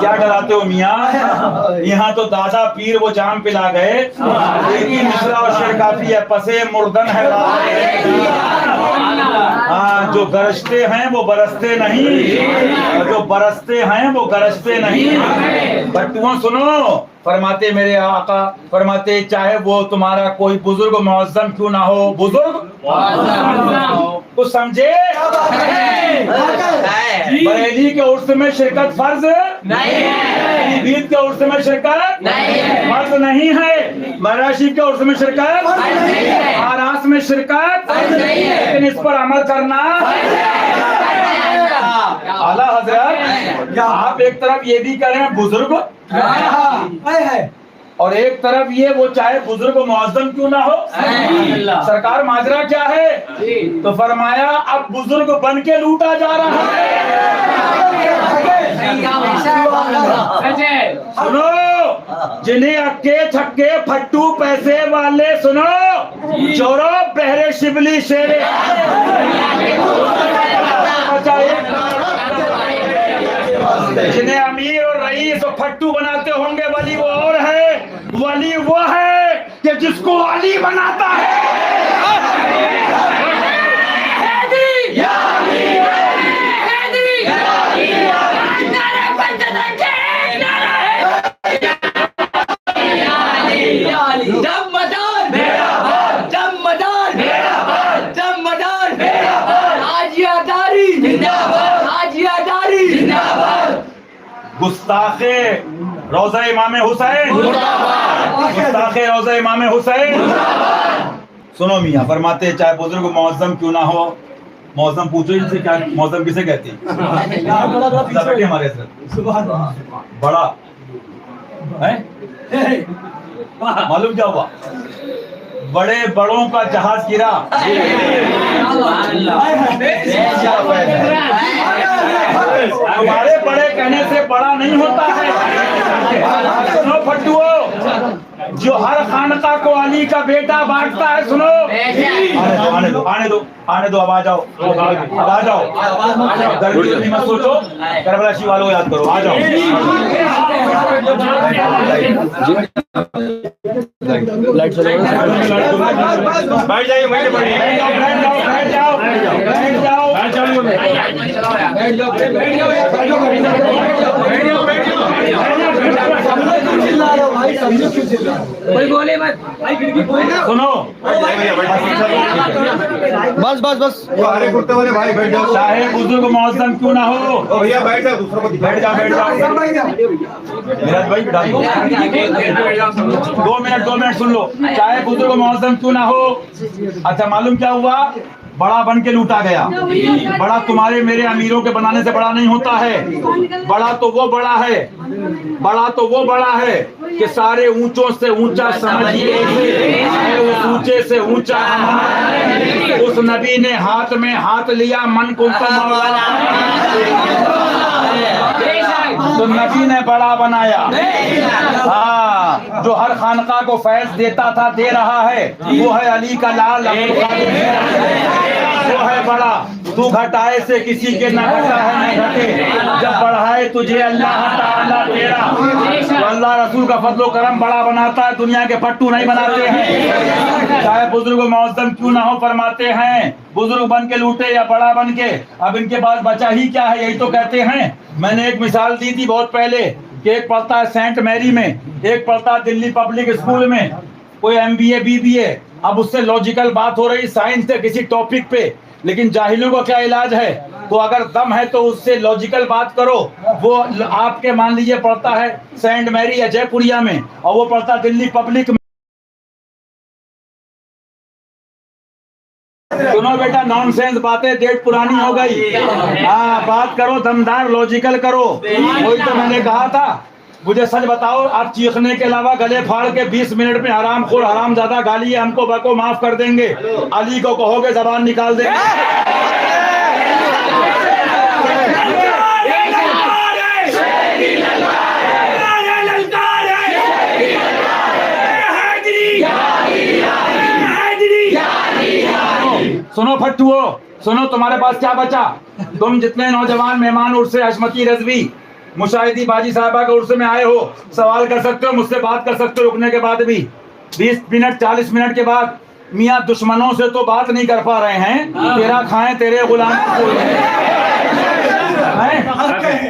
क्या डराते हो मियाँ? यहाँ तो दादा पीर वो जाम पिला गए, लेकिन मिश्रा और शेर काफी है, पसे मुर्दन है। हाँ, जो गरजते हैं वो बरसते नहीं, जो बरसते हैं वो गरजते नहीं। बट्टुओं सुनो, फरमाते मेरे आका, फरमाते चाहे वो तुम्हारा कोई बुजुर्ग मुअज्जम क्यों ना हो, बुजुर्ग कुछ समझे? बरेली के उर्स में शिरकत फर्ज नहीं है, बीत के उर्स में शिरकत फर्ज नहीं है, मराशी के उर्स में शिरकत आरास में शिरकत, लेकिन इस पर अमल करना। आला हजरत, आप एक तरफ ये भी करें बुजुर्ग और एक तरफ ये वो चाहे बुजुर्ग मुअज्जम क्यों ना हो। सरकार माजरा क्या है? तो फरमाया अब बुजुर्ग बन के लूटा जा रहा है। सुनो, जिन्हें अक्के छक्के फट्टू पैसे वाले, सुनो चोरो बहरे शिबली शेरे, जिन्हें अमीर और रईस और फट्टू बनाते होंगे, वली वो और है, वली वो है कि जिसको अली बनाता है। गुस्ताखे रोज़ा इमाम हुसैन, गुस्ताखे रोज़ा इमाम हुसैन। सुनो मियाँ, फरमाते चाहे बुजुर्ग मुअज्जम क्यों ना हो, मुअज्जम पूछो इनसे क्या मुअज्जम किसे कहते हैं? बैठे हमारे हजरत, बड़ा है मालूम क्या हुआ? बड़े बड़ों का जहाज गिरा। तुम्हारे बड़े कहने से बड़ा नहीं होता है। सुनो फट्टुओ, जो हर खानका को अली का बेटा बांटता है, सुनो आने दो आने दो आने दो, अब आ जाओ, अब आ जाओ, गर्मी मत सोचो, करबला शी वालों को याद करो, आ जाओ। लाइट चलो, बैठ जाइए, बैठ जाओ, बैठ जाओ, बैठ जाओ, बैठ बोले मत सुनो, बस बस बस, अरे कुर्ते वाले भाई बैठ जाओ, चाहे बुजुर्ग मुअज्जम क्यों ना हो। भैया बैठ जाओ, दूसरों को बैठ जाओ, बैठ जाओ, मेरा भाई बिठा दो, 2 मिनट सुन लो। चाहे बुजुर्ग मुअज्जम क्यों ना हो। अच्छा, मालूम क्या हुआ? बड़ा बन के लूटा गया। बड़ा तुम्हारे मेरे अमीरों के बनाने से बड़ा नहीं होता है। बड़ा तो वो बड़ा है, बड़ा तो वो बड़ा है कि सारे ऊंचों से ऊंचा समझिए, उस ऊंचे से ऊंचा उस नबी ने हाथ में हाथ लिया, मन को तो नबी ने बड़ा बनाया। हाँ, जो हर खानका को फैज देता था, दे रहा है, वो है अली का लाल, वो है बड़ा। तू घटाए से किसी के न घटा है न घटे, जब बढ़ाए तुझे अल्लाह ताला तेरा। तो अल्लाह रसूल का फजलो करम बड़ा बनाता है, दुनिया के फट्टू नहीं बनाते हैं। चाहे बुजुर्ग मुअज्जम क्यों ना हो, फरमाते हैं बुजुर्ग बन के लूटे या बड़ा बन के, अब इनके पास बचा ही क्या है, यही तो कहते हैं। मैंने एक मिसाल दी थी बहुत पहले कि एक पढ़ता है सेंट मैरी में, एक पढ़ता है दिल्ली पब्लिक स्कूल में, कोई MBA BBA। अब उससे लॉजिकल बात हो रही साइंस के किसी टॉपिक पे, लेकिन जाहिलों का क्या इलाज है? तो अगर दम है तो उससे लॉजिकल बात करो। वो आपके मान लीजिए पढ़ता है सेंट मैरी या जयपुरिया में, और वो पढ़ता दिल्ली पब्लिक में, तो सुनो बेटा, नॉनसेंस बातें डेट पुरानी हो गई। हाँ, बात करो दमदार, लॉजिकल करो। वही तो मैंने कहा था। मुझे सच बताओ, आप चीखने के अलावा गले फाड़ के 20 मिनट में हराम खोर हराम ज्यादा गाली है हमको बको माफ कर देंगे। अली को कहोगे जबान निकाल देंगे। सुनो फट्टुओ, सुनो, तुम्हारे पास क्या बचा? तुम जितने नौजवान मेहमान उर्स हशमती रजवी मुशाहिदी बाजी साहबा के उर्स में आए हो, सवाल कर सकते हो, मुझसे बात कर सकते हो रुकने के बाद भी। 20 मिनट 40 मिनट के बाद मियाँ दुश्मनों से तो बात नहीं कर पा रहे हैं, तेरा खाएं तेरे गुलाम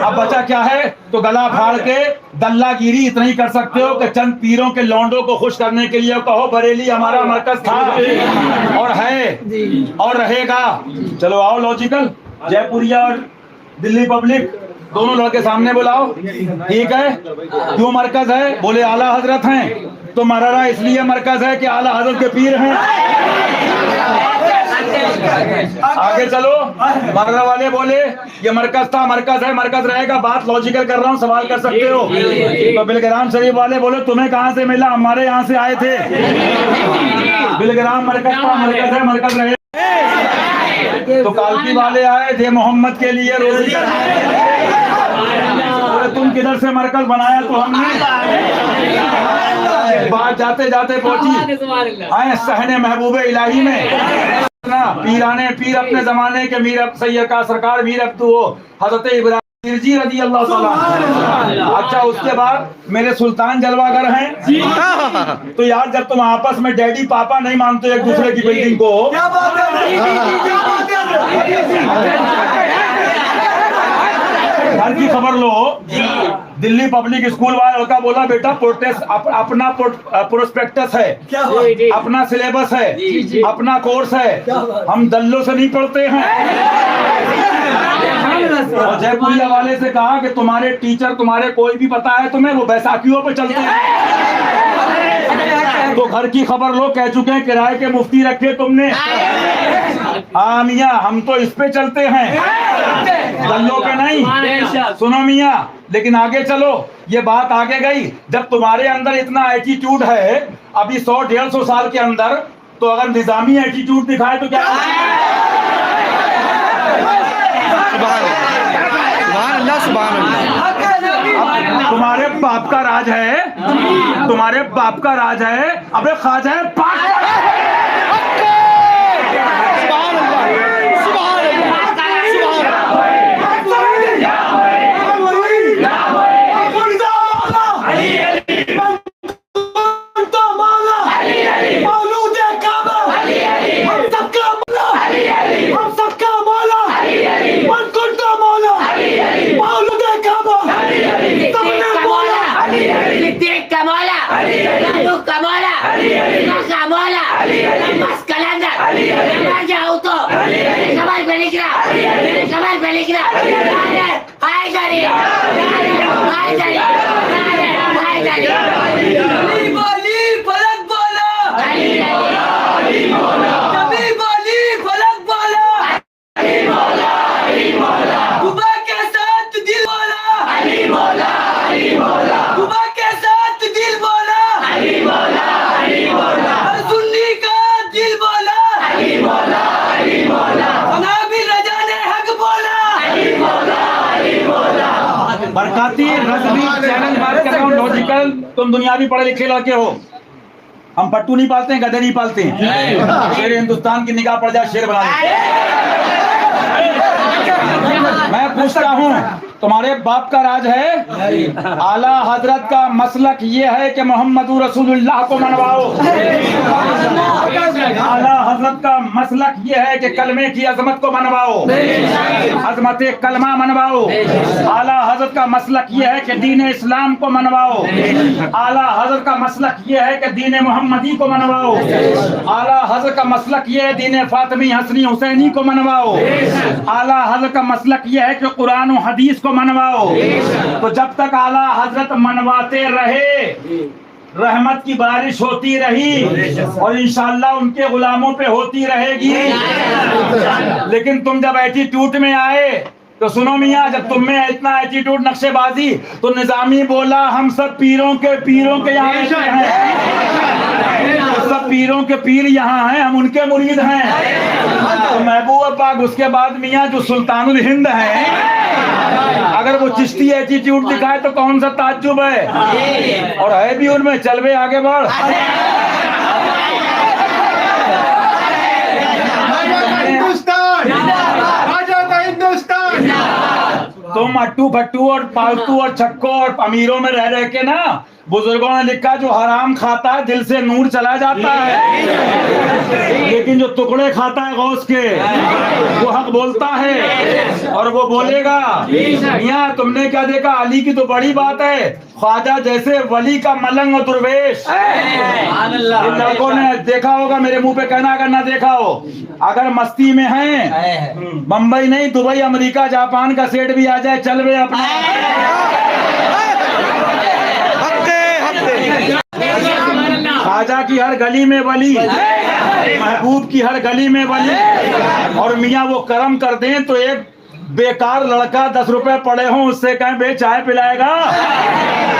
अब बचा क्या है? तो गला फाड़ के दल्लागिरी इतना ही कर सकते हो कि चंद पीरों के लौंडों को खुश करने के लिए कहो बरेली हमारा मरकज था और है और रहेगा। चलो आओ लॉजिकल, जयपुरिया और दिल्ली पब्लिक दोनों लड़के सामने बुलाओ। ठीक है, क्यों मरकज है? बोले आला हजरत हैं। तो मरारा इसलिए मरकज है कि आला हजरत के पीर हैं। आगे चलो, मरारा वाले बोले ये मरकज था, मरकज है, मरकज रहेगा। बात लॉजिकल कर रहा हूँ, सवाल कर सकते हो। तो बिलग्राम शरीफ वाले बोले तुम्हें कहाँ से मिला? हमारे यहाँ से आए थे। बिलग्राम मरकज था, मरकज है, मरकज रहे। तो कालकी वाले आए थे मोहम्मद के लिए रोजी। तुम किधर से मरकज बनाया? तो हमने बात जाते जाते पहुंची आए सहने महबूबे इलाही में। पीराने पीर अपने जमाने के मीर सैयद का सरकार मीर अब तो हजरत इब्राहिम जी रजी अल्लाह ताला। अच्छा, उसके बाद मेरे सुल्तान जलवागर हैं। तो यार जब तुम आपस में डैडी पापा नहीं मानते एक दूसरे की बिल्डिंग को, क्या बात घर की खबर लो। दिल्ली पब्लिक स्कूल वाला लड़का बोला बेटा प्रोटेस्ट अपना प्रोस्पेक्टस है, अपना सिलेबस है, अपना कोर्स है, हम दल्लों से नहीं पढ़ते हैं। और जयपुरिया वाले से कहा कि तुम्हारे टीचर तुम्हारे कोई भी पता है तुम्हें, वो बैसाखियों पे चलते हैं। तो घर की खबर लो, कह चुके हैं किराए के मुफ्ती रखे तुमने। हाँ मियाँ, हम तो इस पे चलते हैं, दल्लों पे नहीं। सुनो मियाँ, लेकिन आगे चलो, ये बात आगे गई। जब तुम्हारे अंदर इतना एटीट्यूड है अभी 100-150 साल के अंदर, तो अगर निजामी एटीट्यूड दिखाए तो क्या? तुम्हारे बाप का राज है, तुम्हारे बाप का राज है। अबे ख्वाजा है बरकाती रजवी चैलेंज बात कर रहा हूँ लॉजिकल। तुम दुनियावी पढ़े लिखे लड़के हो, हम पट्टू नहीं पालते हैं, गधे नहीं पालते हैं। शेर हिंदुस्तान की निगाह पड़ जाए शेर बना दे। मैं पूछता हूँ, तुम्हारे बाप का राज है? आला हजरत का मसलक ये है कि मोहम्मद रसूलुल्लाह को मनवाओ। आला हजरत का मसलक ये है कि कलमे की अजमत को मनवाओ, अजमत कलमा मनवाओ। आला हजरत का मसलक ये है कि दीन इस्लाम को मनवाओ। आला हजरत का मसलक ये है कि दीन मोहम्मदी को मनवाओ। आला हजरत का मसलक ये है दीन फातिमी हसनी हुसैनी को मनवाओ। आला हजरत का मसलक ये है कि कुरान और हदीस को मनवाओ। तो जब तक आला हजरत मनवाते रहे रहमत की बारिश होती रही और इंशाअल्लाह उनके गुलामों पे होती रहेगी। लेकिन तुम जब एटीट्यूड में आए तो सुनो मियाँ, जब तुम में इतना एटीट्यूड नक्शेबाजी, तो निजामी बोला हम सब पीरों के यहाँ रहते हैं, तो सब पीरों के पीर यहाँ हैं, हम उनके मुरीद हैं। तो महबूब पाक उसके बाद मियाँ जो सुल्तानुल हिंद है, अगर वो चिश्ती एटीट्यूड दिखाए तो कौन सा ताज्जुब है, और है भी उनमें। चल बे आगे बढ़। तुम अट्टू फट्टू और पालतू और छक्को और अमीरों में रह रह के ना, बुजुर्गों ने लिखा जो हराम खाता है दिल से नूर चला जाता है, लेकिन जो टुकड़े खाता है गौस के वो हक बोलता है और वो बोलेगा। मियां तुमने क्या देखा, अली की तो बड़ी बात है, ख्वाजा जैसे वली का मलंग और दुर्वेश। इन लड़कों ने देखा होगा, मेरे मुंह पे कहना अगर ना देखा हो, अगर मस्ती में हैं, बंबई नहीं दुबई अमेरिका जापान का सेठ भी आ जाए, चल बे अपना। ख्वाजा की हर गली में वली, महबूब की हर गली में वली, और मियाँ वो करम कर दें तो एक बेकार लड़का 10 रुपए पड़े हों उससे कहें बे चाय पिलाएगा।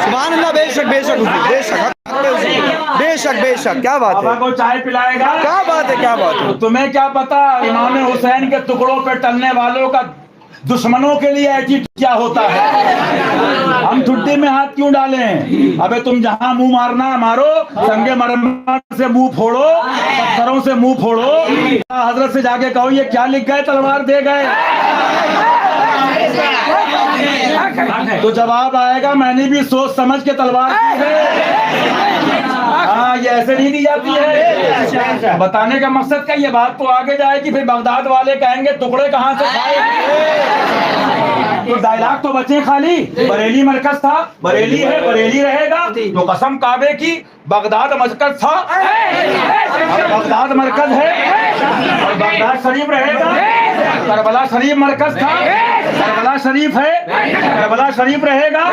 सुभान अल्लाह, बेशक बेशक बेशक बेशक बेशक, क्या बात है, को चाय पिलाएगा। क्या बात है, क्या बात है। तो तुम्हें क्या पता इमाम हुसैन के टुकड़ों पे टलने वालों का दुश्मनों के लिए एटीट्यूड क्या होता है। हम ठुड्डी में हाथ क्यों डालें? अबे तुम जहां मुंह मारना मारो, संगे मरमर से मुंह फोड़ो, पत्थरों से मुंह फोड़ो, हजरत से जाके कहो ये क्या लिख गए, तलवार दे गए, तो जवाब आएगा मैंने भी सोच समझ के तलवार दी है। हाँ, ये ऐसे नहीं दी जाती है। बताने का मकसद का, ये बात तो आगे जाएगी, फिर बगदाद वाले कहेंगे टुकड़े कहाँ से खाए, तो डायलॉग तो बचे खाली। बरेली मरकज था, बरेली है, बरेली रहेगा, तो कसम काबे की बगदाद मरकज था और बगदाद मरकज है और बगदाद शरीफ रहेगा। करबला शरीफ मरकज था, करबला शरीफ है, करबला शरीफ रहेगा।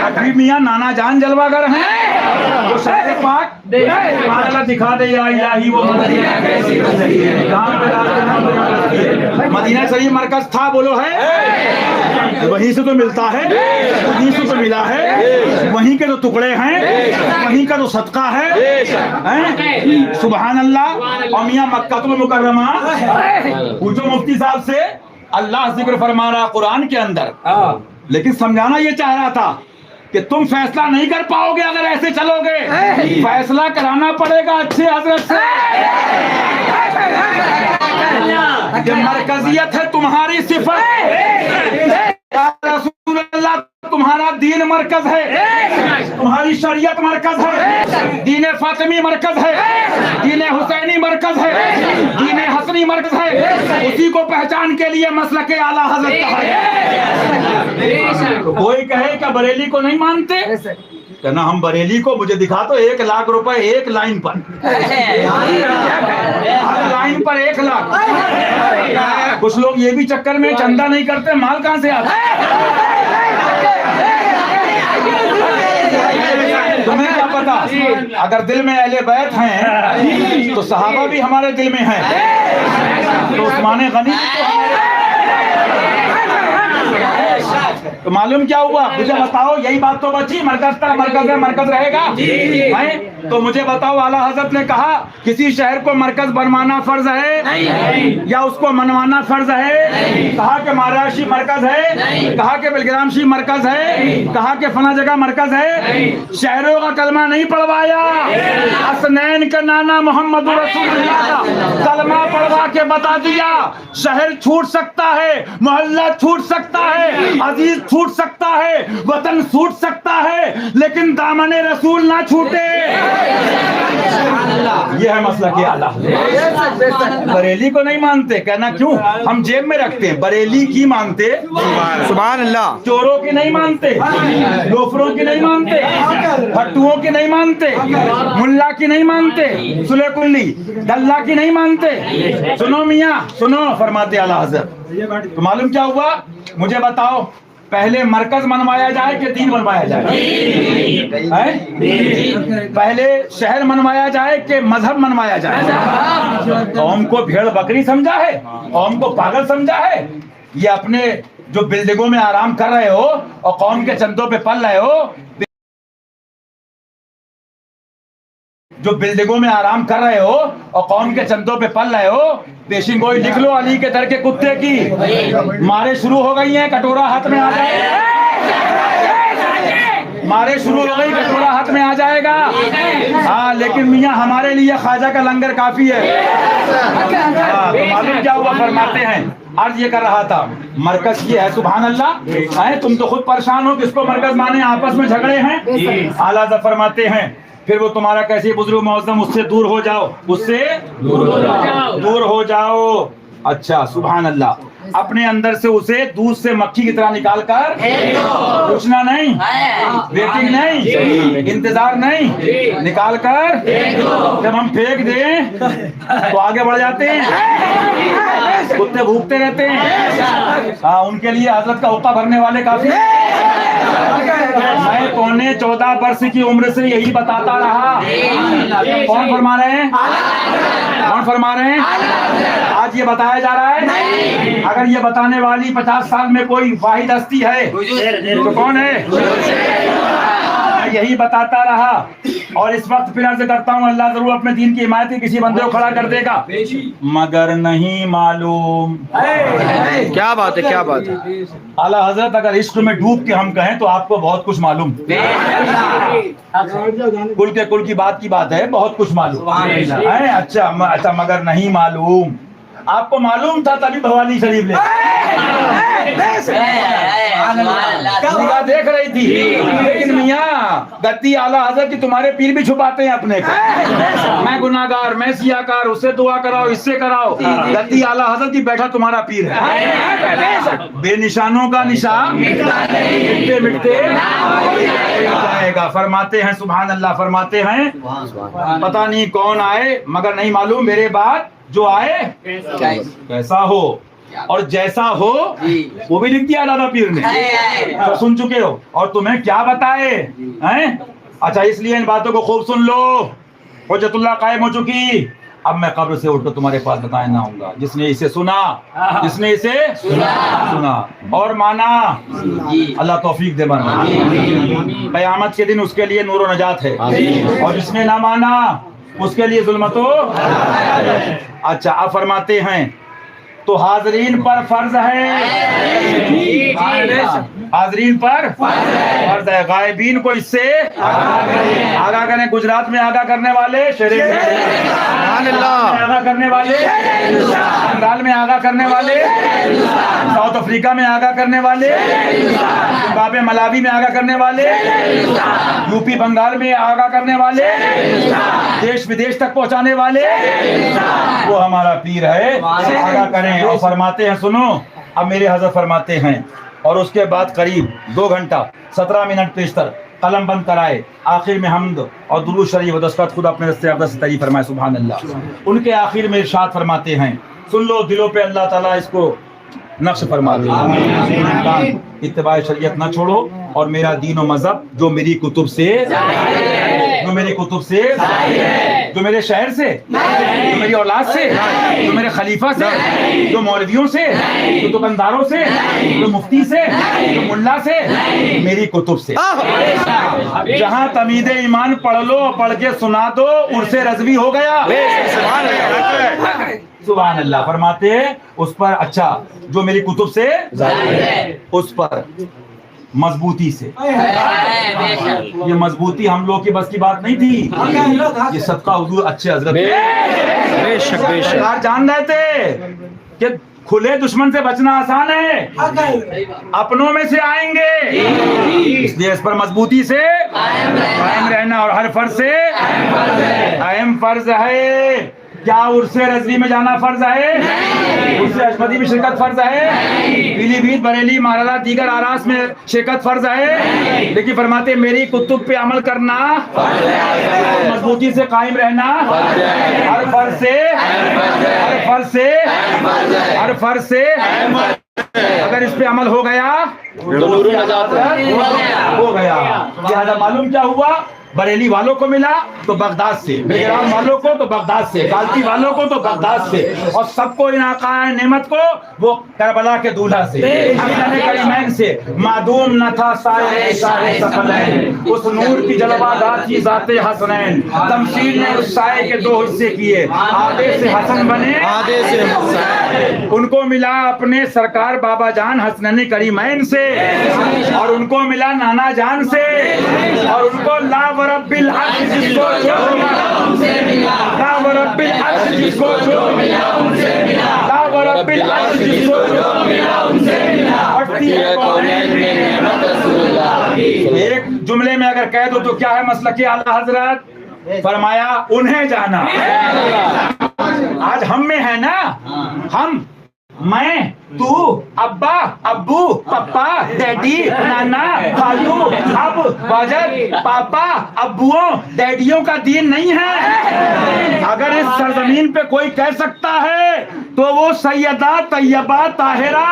अभी मियाँ नाना जान जलवागर हैं, तो शहर पाक दिखा दे या इलाही वो मदीना शरीफ मरकज था, बोलो है, वहीं से तो मिलता है, वहीं से तो मिला है, वहीं के तो टुकड़े हैं, वहीं का तो सदका है। सुभान अल्लाह। और मियाँ मक्कातुल मुकर्रमा पूछो मुफ्ती साहब से, अल्लाह जिक्र फरमा रहा कुरान के अंदर, लेकिन समझाना ये चाह रहा था कि तुम फैसला नहीं कर पाओगे अगर ऐसे चलोगे, फैसला कराना पड़ेगा अच्छे हजरत से। मरकजियत है तुम्हारी सिफत, रसूल अल्लाह तुम्हारा दीन मरकज है, तुम्हारी शरीयत मरकज है, दीन फातिमी मरकज है, दीन हुसैनी मरकज है, दीन हसनी मरकज है, उसी को पहचान के लिए मसलके आला हजरत कहा है। तो कोई कहे क्या बरेली को नहीं मानते, कहना हम बरेली को, मुझे दिखा तो 1 लाख रुपए एक लाइन पर, लाइन पर 1 लाख। कुछ लोग ये भी चक्कर में चंदा नहीं करते, माल कहां से आता है, तुम्हें क्या पता। अगर दिल में अहले बैत हैं तो सहाबा भी हमारे दिल में हैं, तो उस्मान गनी तो मालूम क्या हुआ, मुझे बताओ। यही बात तो बची, मरकज था, मरकज है, मरकज रहेगा है। तो मुझे बताओ, आला हजरत ने कहा किसी शहर को मरकज बनवाना फर्ज है या उसको मनवाना फर्ज है? कहा कि महाराष्ट्र मरकज है, कहा कि बेलग्राम मरकज है, कहा कि फला जगह मरकज है। शहरों का कलमा नहीं पढ़वाया, असनैन का नाना मोहम्मद रसूलुल्लाह का कलमा पढ़वा के बता दिया। शहर छूट सकता है, मोहल्ला छूट सकता है, अजीज छूट सकता है, वतन छूट सकता है, लेकिन दामने रसूल ना छूटे। यह है मसला के आला। बरेली को नहीं मानते, कहना क्यों, हम जेब में रखते हैं। बरेली की मानते, सुभान अल्लाह। चोरों की नहीं मानते, लोफरों की नहीं मानते, फट्टुओं की नहीं मानते, मुल्ला की नहीं मानते, सुले कुल्ली दल्ला की नहीं मानते। सुनो मियाँ सुनो, फरमाते आला हज़रत। तो मालूम क्या हुआ, मुझे बताओ पहले मरकज बनवाया जाए कि दीन बनवाया जाए? पहले शहर मनवाया जाए कि मजहब मनवाया जाए? कौम को भेड़ बकरी समझा है, कौम को पागल समझा है? ये अपने जो बिल्डिंगों में आराम कर रहे हो और कौम के चंदों पे पल रहे हो, जो बिल्डिंगों में आराम कर रहे हो और कौम के चंदों पे पल रहे हो, पेशिंग गोई लिख लो अली के दर के कुत्ते की। मारे शुरू हो गई हैं, कटोरा हाथ में आ जाएगा। मारे शुरू हो गई, कटोरा हाथ में आ जाएगा। हाँ, लेकिन मियाँ हमारे लिए ख्वाजा का लंगर काफी है। हाँ, तो मालूम क्या हुआ? फरमाते हैं, अर्ज ये कर रहा था, मरकज की है, सुभान अल्लाह है। तुम तो खुद परेशान हो, किसको मरकज माने, आपस में झगड़े हैं। आला फरमाते हैं, फिर वो तुम्हारा कैसे बुजुर्ग मौजम, उससे दूर हो जाओ, उससे दूर हो जाओ। अच्छा, सुभान अल्लाह। अपने अंदर से उसे दूध से मक्खी की तरह निकाल कर पूछना नहीं, वेटिंग नहीं, इंतजार नहीं, निकाल कर जब हम फेंक दें तो आगे बढ़ जाते हैं, कुत्ते भूखते रहते हैं। हाँ, उनके लिए हजरत का हुक्का भरने वाले काफी। मैं पौने 14 वर्ष की उम्र से यही बताता रहा। कौन फरमा रहे हैं? कौन फरमा रहे हैं? आज ये बताया जा रहा है। अगर ये बताने वाली 50 साल में कोई वाहिद हस्ती है तो कौन है? मैं यही बताता रहा। और इस वक्त फिर अर्ज करता हूँ, अल्लाह जरूर अपने दीन की हिमायत किसी बंदे को खड़ा कर देगा, मगर नहीं मालूम। क्या बात है, क्या बात है। आला हजरत अगर इश्क में डूब के हम कहें तो आपको बहुत कुछ मालूम, कुल के कुल की बात है, बहुत कुछ मालूम है। अच्छा, मगर नहीं मालूम। आपको मालूम था तभी भवानी शरीफ ले निगाह देख रही थी। लेकिन मियाँ गद्दी आला हजरत की तुम्हारे पीर भी छुपाते हैं अपने को। मैं गुनाहगार, मैं सियाकार, उससे दुआ कराओ, इससे कराओ। गद्दी आला हजरत की बैठा तुम्हारा पीर है। बेनिशानों का निशान मिटते मिटते जाएगा। फरमाते हैं, सुभान अल्लाह, फरमाते हैं, पता नहीं कौन आए मगर नहीं मालूम मेरे बाद जो आए कैसा हो और जैसा हो, वो भी लिख दिया दादा पीर ने, तो सुन चुके हो। और तुम्हें क्या बताए हैं? अच्छा, इसलिए इन बातों को खूब सुन लो। हुज्जतुल्लाह कायम हो चुकी। अब मैं कब्र से उठकर तुम्हारे पास बताए ना आऊंगा। जिसने इसे सुना, जिसने इसे सुना और माना, अल्लाह तौफीक दे माना। क़यामत के दिन उसके लिए नूर व नजात है, और जिसने ना माना उसके लिए जुल्मतो। अच्छा, अब फरमाते हैं, तो हाजरीन पर फर्ज है, हाजरीन पर फर्ज है, गायबीन को इससे आगा करें। गुजरात में आगा करने वाले, आगा करने वाले, बंगाल में आगा करने वाले, साउथ अफ्रीका में आगा करने वाले, जिम्बाब्वे मलावी में आगा करने वाले, यूपी बंगाल में आगा करने वाले, देश विदेश तक पहुंचाने वाले, वो हमारा पीर है। आगा करें। और फरमाते हैं, सुनो, अब मेरे हज़रत फरमाते हैं, और उसके बाद करीब 2 घंटा 17 मिनट पेशतर कलम बंद कराए, आखिर में हम्द और दुरूद शरीफ व दस्तखत खुद अपने रस्ते अक़दस से तारीफ़ फरमाए, सुभान अल्लाह। उनके आखिर में इरशाद फरमाते हैं, सुन लो, दिलों पे अल्लाह ताला इसको नक्श फरमा दे। इत्तिबाए शरीयत न छोड़ो, और मेरा दीन और मजहब जो मेरी कुतुब से, जो मेरी कुतुब से, जो मेरे शहर से, जो मेरी औलाद से, जो मेरे खलीफा से, जो मौलवियों से, जो दुकानदारों से, जो मुफ्ती से, जो मुल्ला से, मेरी कुतुब से। जहाँ तमीदे ईमान पढ़ लो, पढ़ के सुना दो, उर्से रज़वी हो गया। सुभान अल्लाह। फरमाते हैं उस पर, अच्छा, जो मेरी कुतुब से, उस पर मजबूती से। ये मजबूती हम लोग की बस की बात नहीं थी, ये सदका हुजूर अच्छे हजरत बेशक बेशक जान रहे थे कि खुले दुश्मन से बचना आसान है, अपनों में से आएंगे, इसलिए इस पर मजबूती से कायम रहना। और हर फर्ज से अहम फर्ज है। क्या उर्से रज़वी में जाना फर्ज है? उर्से अशमदी में शिरकत फर्ज है? पीलीभीत, बरेली, महाराजा, दीगर आरास में शिरकत फर्ज है? लेकिन फरमाते मेरी कुतुब पे अमल करना, मजबूती से कायम रहना, हर फर्ज से, हर फर्ज से, हर फर्ज से अगर इस पे अमल हो गया तो नूर नजात हो गया। लिहाजा मालूम क्या हुआ, बरेली वालों को मिला तो बगदाद से, बेगराम वालों को तो बगदाद से, कालती वालों को तो बगदाद से, और सबको इन आका नेमत को वो करबला के दूल्हा से, हसन करीमैन से। मादूम न था साए सकलैन, उस नूर की जलवादार की जाते हसनैन। तमसील ने उस साए के दो हिस्से किए, आधे से हसन बने आधे से हुसैन। उनको मिला अपने सरकार बाबा जान हसनैन करीमैन से, और उनको मिला नाना जान से, और उनको ला वरब्बिल अर्श जिसको जो मिला, ला वरब्बिल अर्श जिसको जो मिला उनसे मिला, ला वरब्बिल अर्श जिसको जो मिला उनसे मिला। एक जुमले में अगर कह दो तो क्या है मसलक के आला हजरत? फरमाया उन्हें जाना। आज हम में है ना, हम, मैं, तू, अब्बा, अब्बू, पप्पा, डैडी, नाना, खालू, अब, वजद, पापा, अब्बुओं, डैडियों का दीन नहीं है। अगर इस सरजमीन पे कोई कह सकता है तो वो सैयदा तैयबा ताहिरा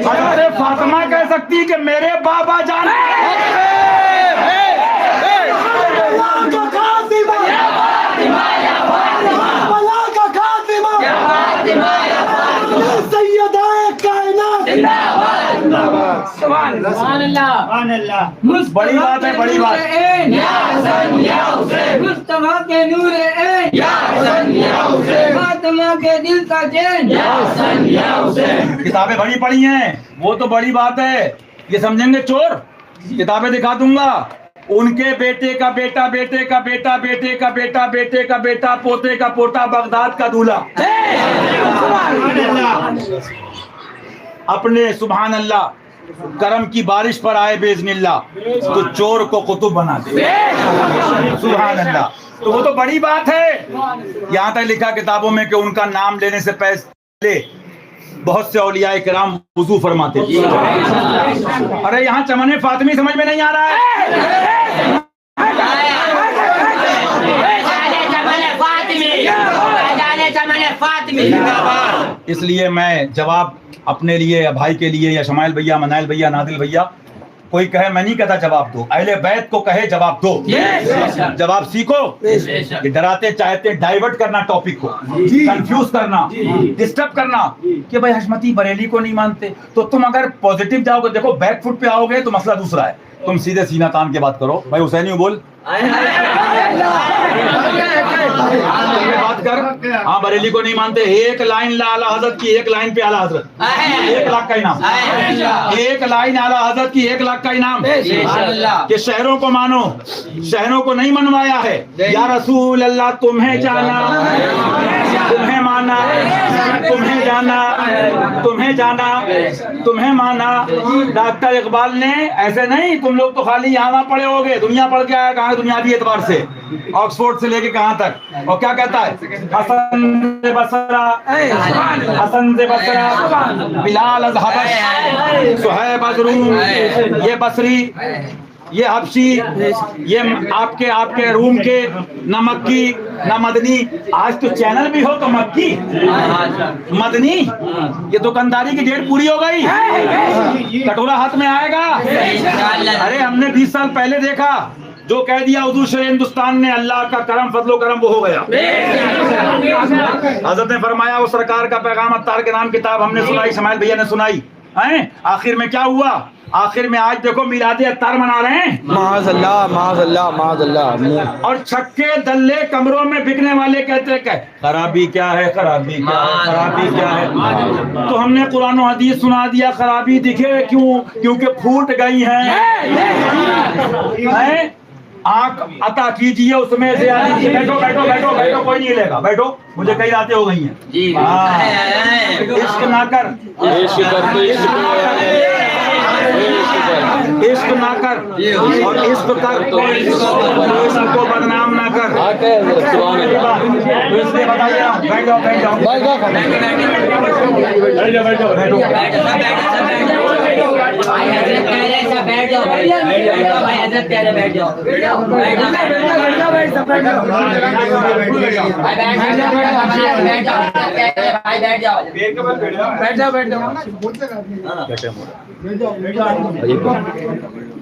हज़रत फातिमा कह सकती है कि मेरे बाबा जान बड़ी बात है, बड़ी बात। मुस्तफा के नूर फातिमा के दिल का चैन। किताबें बड़ी पढ़ी हैं, वो तो बड़ी बात है। ये समझेंगे चोर, किताबें दिखा दूंगा। उनके बेटे का बेटा, बेटे का बेटा, बेटे का बेटा, बेटे का बेटा, पोते का पोता, बगदाद का दूल्हा। अपने सुभान अल्लाह करम की बारिश पर आए बेइज़्निल्लाह तो चोर को कुतुब बना दे। सुभान अल्लाह, तो वो तो बड़ी बात है। यहाँ तक लिखा किताबों में कि उनका नाम लेने से पहले बहुत से औलिया किराम वुजू फरमाते थे। अरे यहाँ चमने फातिमी समझ में नहीं आ रहा है। इसलिए मैं जवाब अपने लिए या भाई के लिए या शमाइल भैया, मनाइल भैया, नादिल भैया, कोई कहे मैं नहीं कहता जवाब दो, अहले बैत को कहे जवाब दो। जवाब सीखो। ये डराते चाहते डाइवर्ट करना टॉपिक को, कंफ्यूज करना, डिस्टर्ब करना कि भाई हशमती बरेली को नहीं मानते। तो तुम अगर पॉजिटिव जाओगे, देखो बैक फुट पे आओगे तो मसला दूसरा है। तुम सीधे सीना तान के बात करो। भाई हुसैनी बोल बात कर। हाँ बरेली को नहीं मानते। एक लाइन ला आला हजरत की, एक लाइन पे आला हजरत 1 लाख का इनाम। एक लाइन आला हजरत की 1 लाख का इनाम। कि शहरों को मानो, शहरों को नहीं मनवाया है। या रसूल अल्लाह तुम्हें जाना, तुम्हें माना, तुम्हें जाना, तुम्हें जाना, तुम्हें माना। डॉक्टर इकबाल ने ऐसे नहीं, तुम लोग तो खाली यहाँ पढ़े होगे, दुनिया पढ़ के आया कहाँ दुनियावी एतबार से, ऑक्सफोर्ड से लेके कहाँ तक। और क्या कहता है? हसन से बसरा, हसन से बसरा, बिलाल अज हबश, सुहैब अज रूम, ये बसरी, ये हबशी, ये आपके रूम के, न मक्की न मदनी। आज तो चैनल भी हो तो मक्की मदनी। ये दुकानदारी की डेट पूरी हो गई, कटोरा हाथ में आएगा। अरे हमने 20 साल पहले देखा, जो कह दिया उर्दू शेर हिंदुस्तान ने, अल्लाह का करम फजलो करम वो हो गया। हजरत ने फरमाया, वो सरकार का पैगाम अत्तार के नाम किताब हमने सुनाई, शमाइल भैया ने सुनाई है। आखिर में क्या हुआ? आखिर में आज देखो मिलादे अत्तार मना रहे हैं। माज़अल्लाह, माज़अल्लाह, माज़अल्लाह। और छक्के दल्ले कमरों में बिकने वाले कहते हैं खराबी क्या है, खराबी क्या है, खराबी क्या है। तो हमने कुरान और हदीस सुना दिया। खराबी दिखे क्यों? क्योंकि फूट गई है। आंख अता कीजिए, उसमें से बैठो बैठो बैठो बैठो, कोई नहीं लेगा, बैठो, मुझे कई रातें हो गई हैं। इश्क ना कर, इश्क ना कर, और इश्क कर तो इश्क को बदनाम ना कर। तो इसलिए बताइए, बैठ जाओ बैठ जाओ बैठ जाओ बैठ जाओ। बैठ जाओ भाई हजरत कह रहे बैठ जाओ बैठ जाओ भाई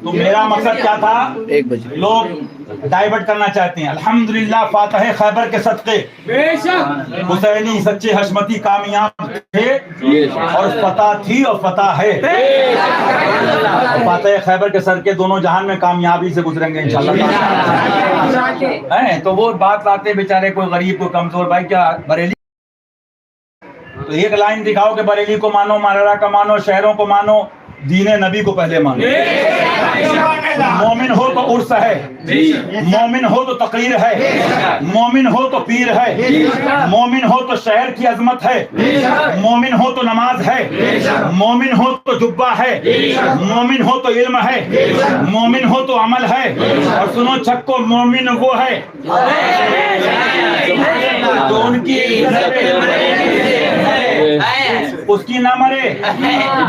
तो मेरा मकसद क्या था? 1 बजे लोग डाइवर्ट करना चाहते हैं। अल्हम्दुलिल्लाह फातह खैबर के सदक़े हुसैनी सच्चे हशमती कामयाब थे और फतह थी और फतह है। और फातह खैबर के सदक़े दोनों जहान में कामयाबी से गुजरेंगे इंशाअल्लाह। हैं तो वो बात लाते बेचारे, कोई गरीब कोई कमजोर, भाई क्या बरेली तो एक लाइन दिखाओ कि बरेली को मानो, माररा का मानो, शहरों को मानो, दीने नबी को पहले मानो। मोमिन हो तो उर्स है, मोमिन हो तो तकरीर है, मोमिन हो तो पीर है, मोमिन हो तो शहर की अजमत है, मोमिन हो तो नमाज है, मोमिन हो तो जुब्बा है, मोमिन हो तो इल्म है, मोमिन हो तो अमल है। और सुनो छक्को, मोमिन वो है तो उनकी उसकी ना मरे,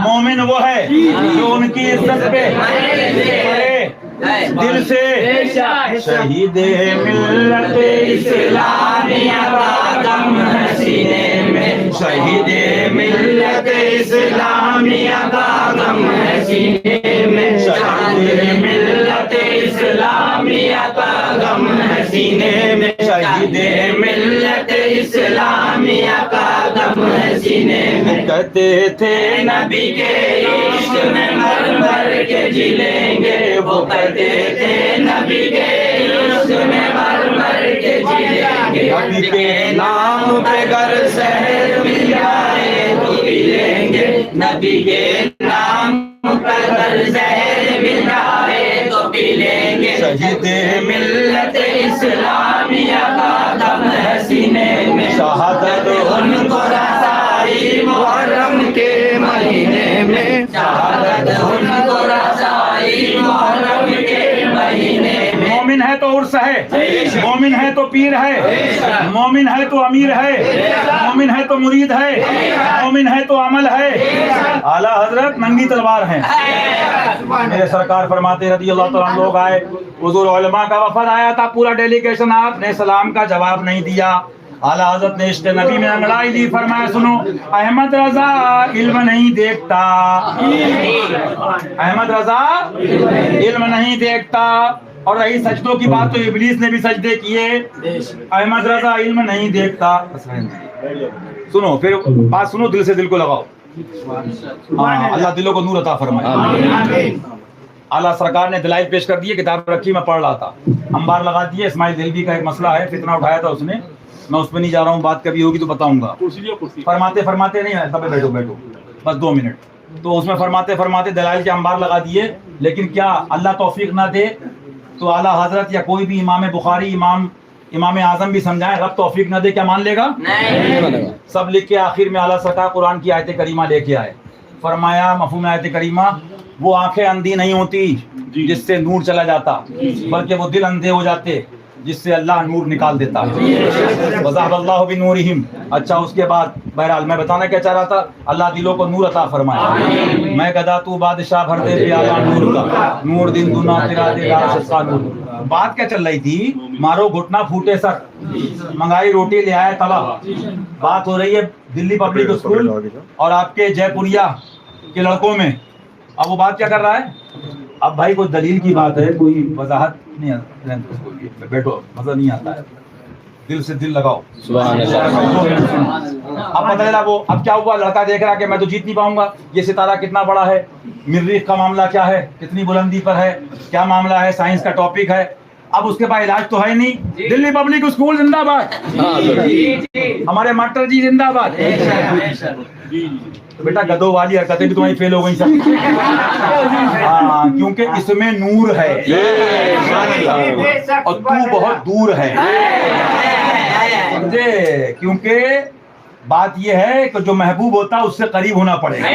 मोमिन वो है जो उनकी इज्जत पे मरे दिल से। शहीद मिल्लत इस्लामिया का दम है सीने में, शहीद मिल्लत इस्लामिया का दम है सीने में, शहीद मिल्लत इस्लामिया का दम है सीने में, शहीद मिल्लत इस्लामिया का दम है सीने में। कहते थे नबी के इश्क में मर मर के जी लेंगे, वो कहते थे नबी के इश्क में मर मर के जी लेंगे। नबी के नाम पे घर शहर मिल जाए तो पी लेंगे, नबी के नाम पे घर शहर मिल जाए तो पी लेंगे। शहीद मिल्लत इस्लामिया का दम है सीने में, शहादत उनको रसाई मुहर्रम के महीने में, शहादत उनको रसाई मुहर्रम के महीने में। मोमिन है तो उर्स है, मोमिन है तो पीर है, मोमिन है तो अमीर है, मोमिन है तो मुरीद है, मोमिन है तो अमल है। आला हजरत नंगी तलवार है। मेरे सरकार फरमाते रज़ी अल्लाह तआला अन्हु लोग आए, हुजूर उलमा का वफद आया था, पूरा डेलीगेशन, आपने सलाम का जवाब नहीं दिया। आला हज़रत ने इश्क़ नबी में अंगड़ाई दी, फरमाया सुनो अहमद रजा इल्म नहीं देखता, अहमद रजा इल्म नहीं देखता। और रही सजदों की बात तो इब्लीस ने भी सजदे किए, अहमद रजा इल्म नहीं देखता। सुनो फिर बात सुनो, दिल से दिल को लगाओ। हाँ, अल्लाह दिलों को नूर अता फरमाए। आला सरकार ने दलाइल पेश कर दिए, किताब रखी, मैं पढ़ रहा था, अंबार लगा दिए। इस्माइल दिलवी का एक मसला है, फितना उठाया था उसने, मैं उस पर नहीं जा रहा हूँ, बात कभी होगी तो बताऊंगा। फरमाते फरमाते नहीं, तब बैठो बैठो बस 2 मिनट। तो उसमें फरमाते फरमाते दलाइल के अंबार लगा दिए, लेकिन क्या अल्लाह तौफीक ना दे तो आला हजरत या कोई भी इमाम बुखारी, इमाम आजम भी समझाए, रब तौफीक ना दे क्या मान लेगा? नहीं। सब लिख के आखिर में आला सरकार कुरान की आयत करीमा लेके आए। फरमाया मफहूम आयत करीमा, वो आंखें अंधी नहीं होती जिससे नूर चला जाता, बल्कि वो दिल अंधे हो जाते जिससे अल्लाह नूर निकाल देता। वज़ाहबल्लाहु बिनूरिहिम। अच्छा, उसके बाद बहरहाल मैं बताना क्या चाह रहा था, अल्लाह दिलों को नूर अता फरमाए। मैं गदा तू बादशाह भर दे प्याला नूर का, नूर दिन दुना तेरा दे राश का नूर। बात क्या चल रही थी, मारो घुटना फूटे सर, मंगाई रोटी ले आए तवा। बात हो रही है दिल्ली पब्लिक स्कूल और आपके जयपुरिया के लड़कों में। अब वो बात क्या कर रहा है, अब भाई कोई दलील की बात है, कोई वजाहत नहीं, बैठो, मजा नहीं आता है, दिल से दिल लगाओ। अब पता चला वो, अब क्या हुआ, लड़का देख रहा कि मैं तो जीत नहीं पाऊंगा, ये सितारा कितना बड़ा है, मरीख का मामला क्या है, कितनी बुलंदी पर है, क्या मामला है, साइंस का टॉपिक है। अब उसके पास इलाज तो है नहीं। दिल्ली पब्लिक स्कूल जिंदाबाद, हमारे मास्टर जी जिंदाबाद। तो बेटा गधों वाली हरकतें भी तुम्हारी फेल हो गई सब। हाँ, क्योंकि इसमें नूर है और तू बहुत दूर है, समझे? क्योंकि बात यह है कि जो महबूब होता है उससे करीब होना पड़ेगा।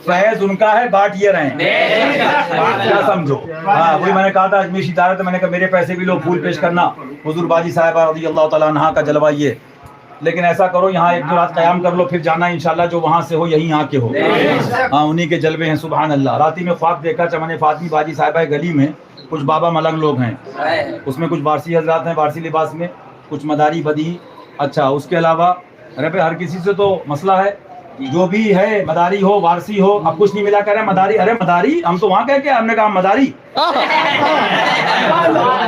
फैज उनका है, बाट ये रहे, क्या समझो? हाँ, वही मैंने कहा था अजमेर इदारत, मैंने कहा मेरे पैसे भी लो, फूल पेश करना। हुजूर बाजी साहिबा रज़ी अल्लाह तआला अन्हा का जलवा ये लेकिन ऐसा करो यहाँ एक दो रात क़याम कर लो, फिर जाना इंशाल्लाह, जो वहाँ से हो यहीं आके हो। हाँ, उन्हीं के जलवे हैं। सुभान अल्लाह। राती में ख्वाब देखा चमन फातिमी बाजी साहिबा गली में कुछ बाबा मलंग लोग हैं, उसमें कुछ वारसी हजरात हैं वारसी लिबास में, कुछ मदारी बदी। अच्छा, उसके अलावा अरे भाई हर किसी से तो मसला है, जो भी है मदारी हो वारसी हो, अब कुछ नहीं मिला, कह रहे मदारी। अरे मदारी हम तो वहाँ कह के, हमने कहा मदारी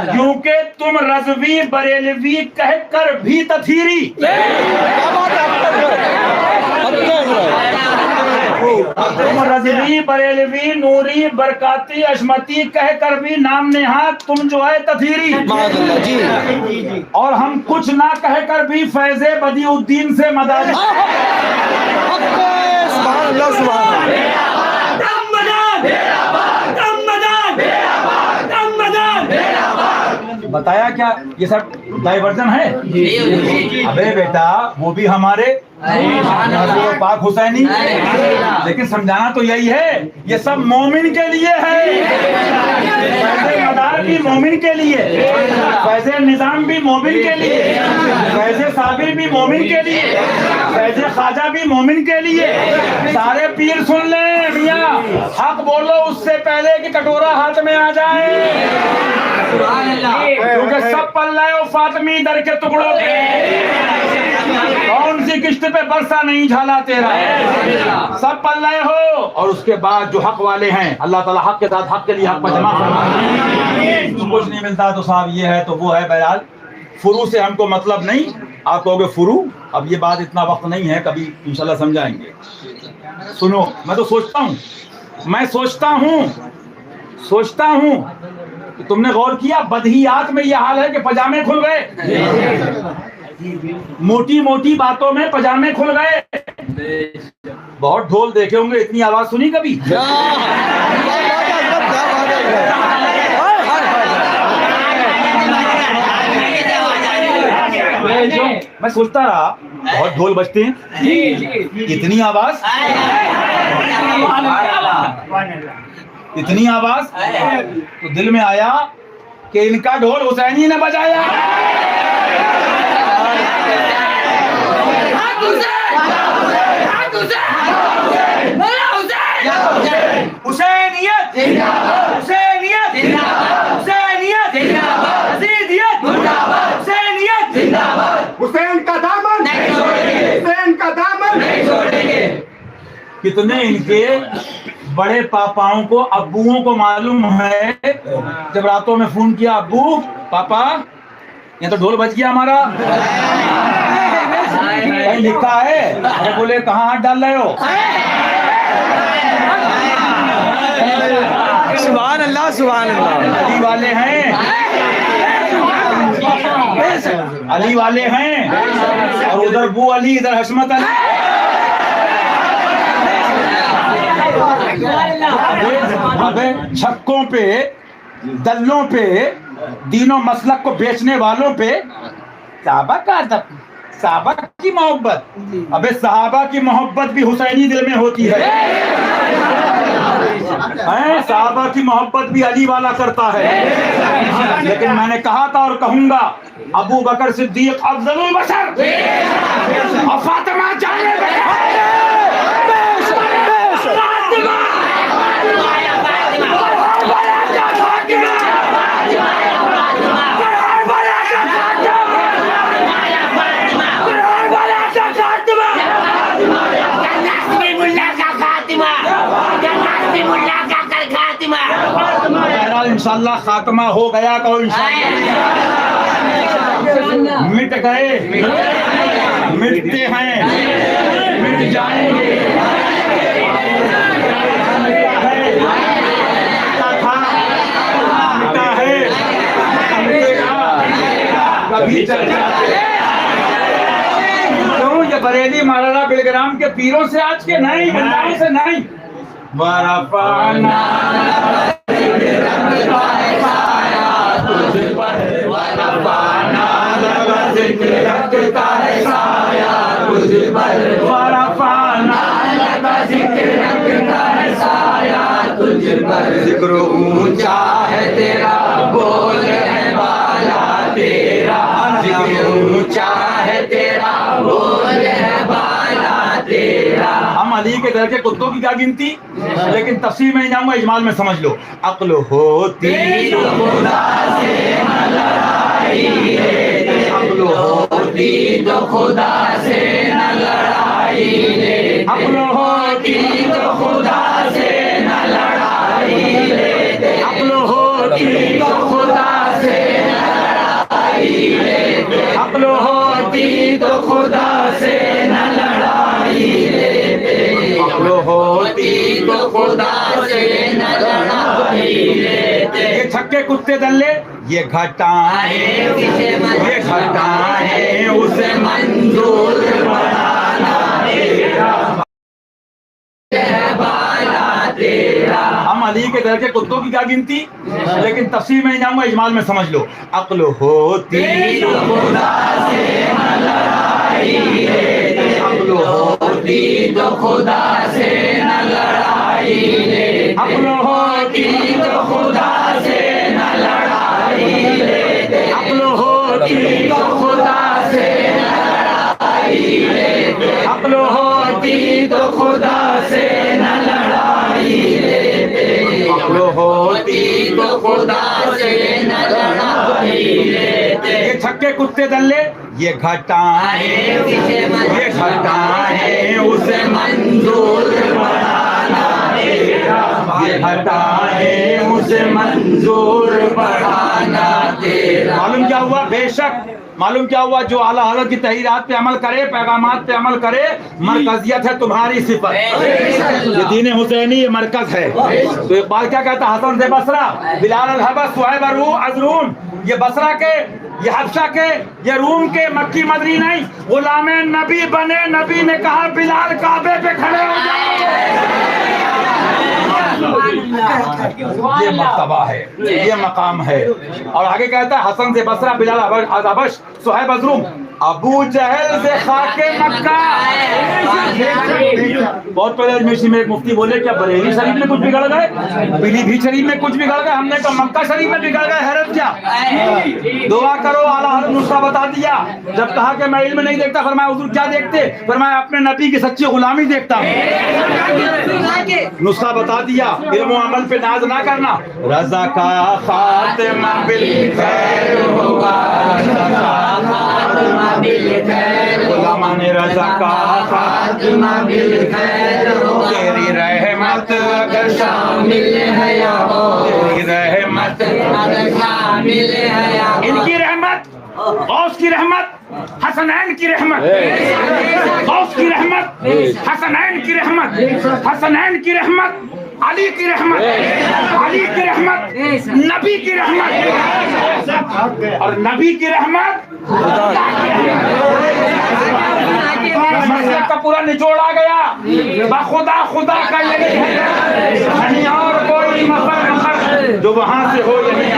क्योंकि तुम रज़वी बरेलवी कह कर भी तथीरी। तुम रज़वी बरेलवी नूरी बरकाती अशमती कह कर भी नाम नेहात तुम जो है तथीरी। और हम कुछ ना कह कर भी फैज़े बदिउद्दीन से मदारी। बताया क्या ये सब डाइवर्जन है? अबे बेटा वो भी हमारे पाक हुसैनी, लेकिन समझाना तो यही है ये सब मोमिन के लिए है। फैज़े मदार भी मोमिन के लिए, फैज़े निजाम भी मोमिन के लिए, फैज़े साबिर भी मोमिन के लिए, फैज़े ख्वाजा भी मोमिन के लिए। सारे पीर सुन ले मियाँ, हक बोलो उससे पहले कि कटोरा हाथ में आ जाए, क्योंकि सब पल्ले ओ फातिमी दर के टुकड़ों के। कौन सी किश्त पे बरसा नहीं झाला तेरा, सब पल्ले हो। और उसके बाद जो हक वाले हैं, अल्लाह ताला हक के साथ हक के लिए हक पर जमा फरमाए। कुछ नहीं मिलता तो साहब ये है तो वो है। बहरहाल फुरू से हमको मतलब नहीं। आप कहोगे फुरू, अब ये बात इतना वक्त नहीं है, कभी इंशाल्लाह समझाएंगे। सुनो, मैं तो सोचता हूँ कि तुमने गौर किया बदहियात में यह हाल है कि पजामे खुल गए, मोटी मोटी बातों में पजामे खुल गए। बहुत ढोल देखे होंगे, इतनी आवाज सुनी कभी? मैं सोचता रहा बहुत ढोल बजते हैं, इतनी आवाज, इतनी आवाज, तो दिल में आया कि इनका ढोल हुसैनी ने बजाया। हुसैनियत हुसैनियत हुसैनियत अज़ीज़ियत हुसैनियत जिंदाबाद। हुसैन का दामन नहीं छोड़ेंगे, हुसैन का दामन नहीं छोड़ेंगे। कितने इनके बड़े पापाओं को, अब्बुओं को मालूम है, जब रातों में फोन किया, अब्बू पापा ये तो ढोल बज गया हमारा, कहीं लिखा है? अरे बोले कहाँ हाथ डाल रहे हो? सुभान अल्लाह सुभान अल्लाह। अली वाले हैं, अली वाले हैं, और उधर बू अली, इधर हशमत अली। अबे छक्कों पे, दल्लों पे, दीनों मसलक को बेचने वालों पे साहबा का अदब, साहबा की मोहब्बत। अबे सहाबा की मोहब्बत भी हुसैनी दिल में होती है। सहाबा की मोहब्बत भी अली वाला करता है। लेकिन मैंने कहा था और कहूंगा, अबू बकर सिद्दीक अफजलुल बशर और फातिमा जाने इंशाल्लाह खात्मा हो गया। कहो इंशाल्लाह। मिट गए, मिटते हैं, मिट जाएंगे। मिटा है, कभी चल जाते। क्यों ये बरेली मौलाना बिलग्राम के पीरों से आज के नहीं, बंदारों से नहीं। वरफाना जिक्र ऊंचा है तेरा, बोल है वाला तेरा, जिक्र ऊंचा है तेरा। के दर के कुत्तों की क्या गिनती, लेकिन तफसीर में नहीं जाऊंगा, इजमाल में समझ लो। अक्ल होती तो खुदा से न लड़ाई लेते, अक्ल होती तो खुदा से न लड़ाई लेते, अक्ल होती तो खुदा से न लड़ाई लेते, अक्ल होती तो खुदा से न लड़ाई लेते, अक्ल होती तो खुदा से न लड़ाई लेते, अक्ल होती तो खुदा से न लड़ाई लेते। ये छक्के कुत्ते दल्ले, ये घटाएं उसे मंजूर बनाना तेरा। हम अली के दर के कुत्तों की क्या गिनती, लेकिन तफसीर में नहीं जाऊंगा, इजमाल में समझ लो। अक्ल होती तो खुदा से न लड़ाई लेते, अक्ल होती तो खुदा से न लड़ाई लेते, अक्ल होती तो खुदा से न लड़ाई लेते, अक्ल होती तो खुदा से न लड़ाई लेते, अक्ल होती तो खुदा से न लड़ाई लेते, अक्ल होती तो खुदा से न लड़ाई लेते। ये छक्के कुत्ते दल्ले, ये घटाएं उसे मंजूर बनाना तेरा, ये घटाएं उसे मंजूर बढ़ाना तेरा। मालूम क्या हुआ, बेशक मालूम क्या हुआ, जो आला हज़रत की तहरीरात पे अमल करे, पैगामात पे अमल करे, मरकजियत है तुम्हारी सिफत। ये दीन हुसैनी ये मरकज है। तो इकबाल क्या कहता, हसन से बसरा, बिलाल अल-हबश, सुहैब अज़रून, ये बसरा के, ये हबशा के, ये रूम के, मक्की मदनी नहीं, गुलामे नबी बने। नबी ने कहा बिलाल काबे पे खड़े हो जाओ। ये मर्तबा है, ये मकाम है। और आगे कहता है हसन से बसरा, बिलाल हबश, सुहैब अज़रून, अबू जहल से खाके मक्का। बहुत पहले अजमेर में एक मुफ्ती बोले क्या बरेली शरीफ में कुछ बिगड़ गए, पीलीभीत शरीफ में कुछ बिगड़ गए, हमने कहा मक्का शरीफ में बिगड़ गए। हैरत क्या, दुआ करो, आला हज़रत नुस्खा बता दिया। जब कहा कि मैं इल्म नहीं देखता, फरमाया हुजूर क्या देखते, फरमाया अपने नबी की सच्ची गुलामी देखता हूँ। नुस्खा बता दिया, इल्म अमल पे नाज ना करना। रज़ा का खातिमा बिल खैर होगा, गुलामा ने रज़ा का खातिमा बिल खैर होगा। तेरी रहमत अगर शामिल है या हो, तेरी रहमत अगर शामिल है या हो। इनकी रहमत, गौस की रहमत, हसनैन की रहमत, गौस की रहमत, हसनैन की रहमत, हसनैन की रहमत, अली की रहमत, अली की रहमत, नबी की रहमत, और नबी की रहमत का पूरा निचोड़ आ गया। खुदा खुदा का यही है, नहीं और कोई मफर जो वहां से हो यही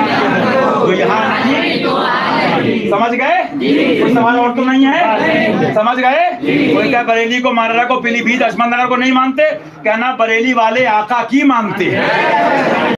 तो यहाँ नहीं। समझ गए, कोई सवाल और तो नहीं है, समझ गए। कोई क्या बरेली को, माररा को, पीलीभीत, अहमदनगर को नहीं मानते, कहना बरेली वाले आका की मानते हैं।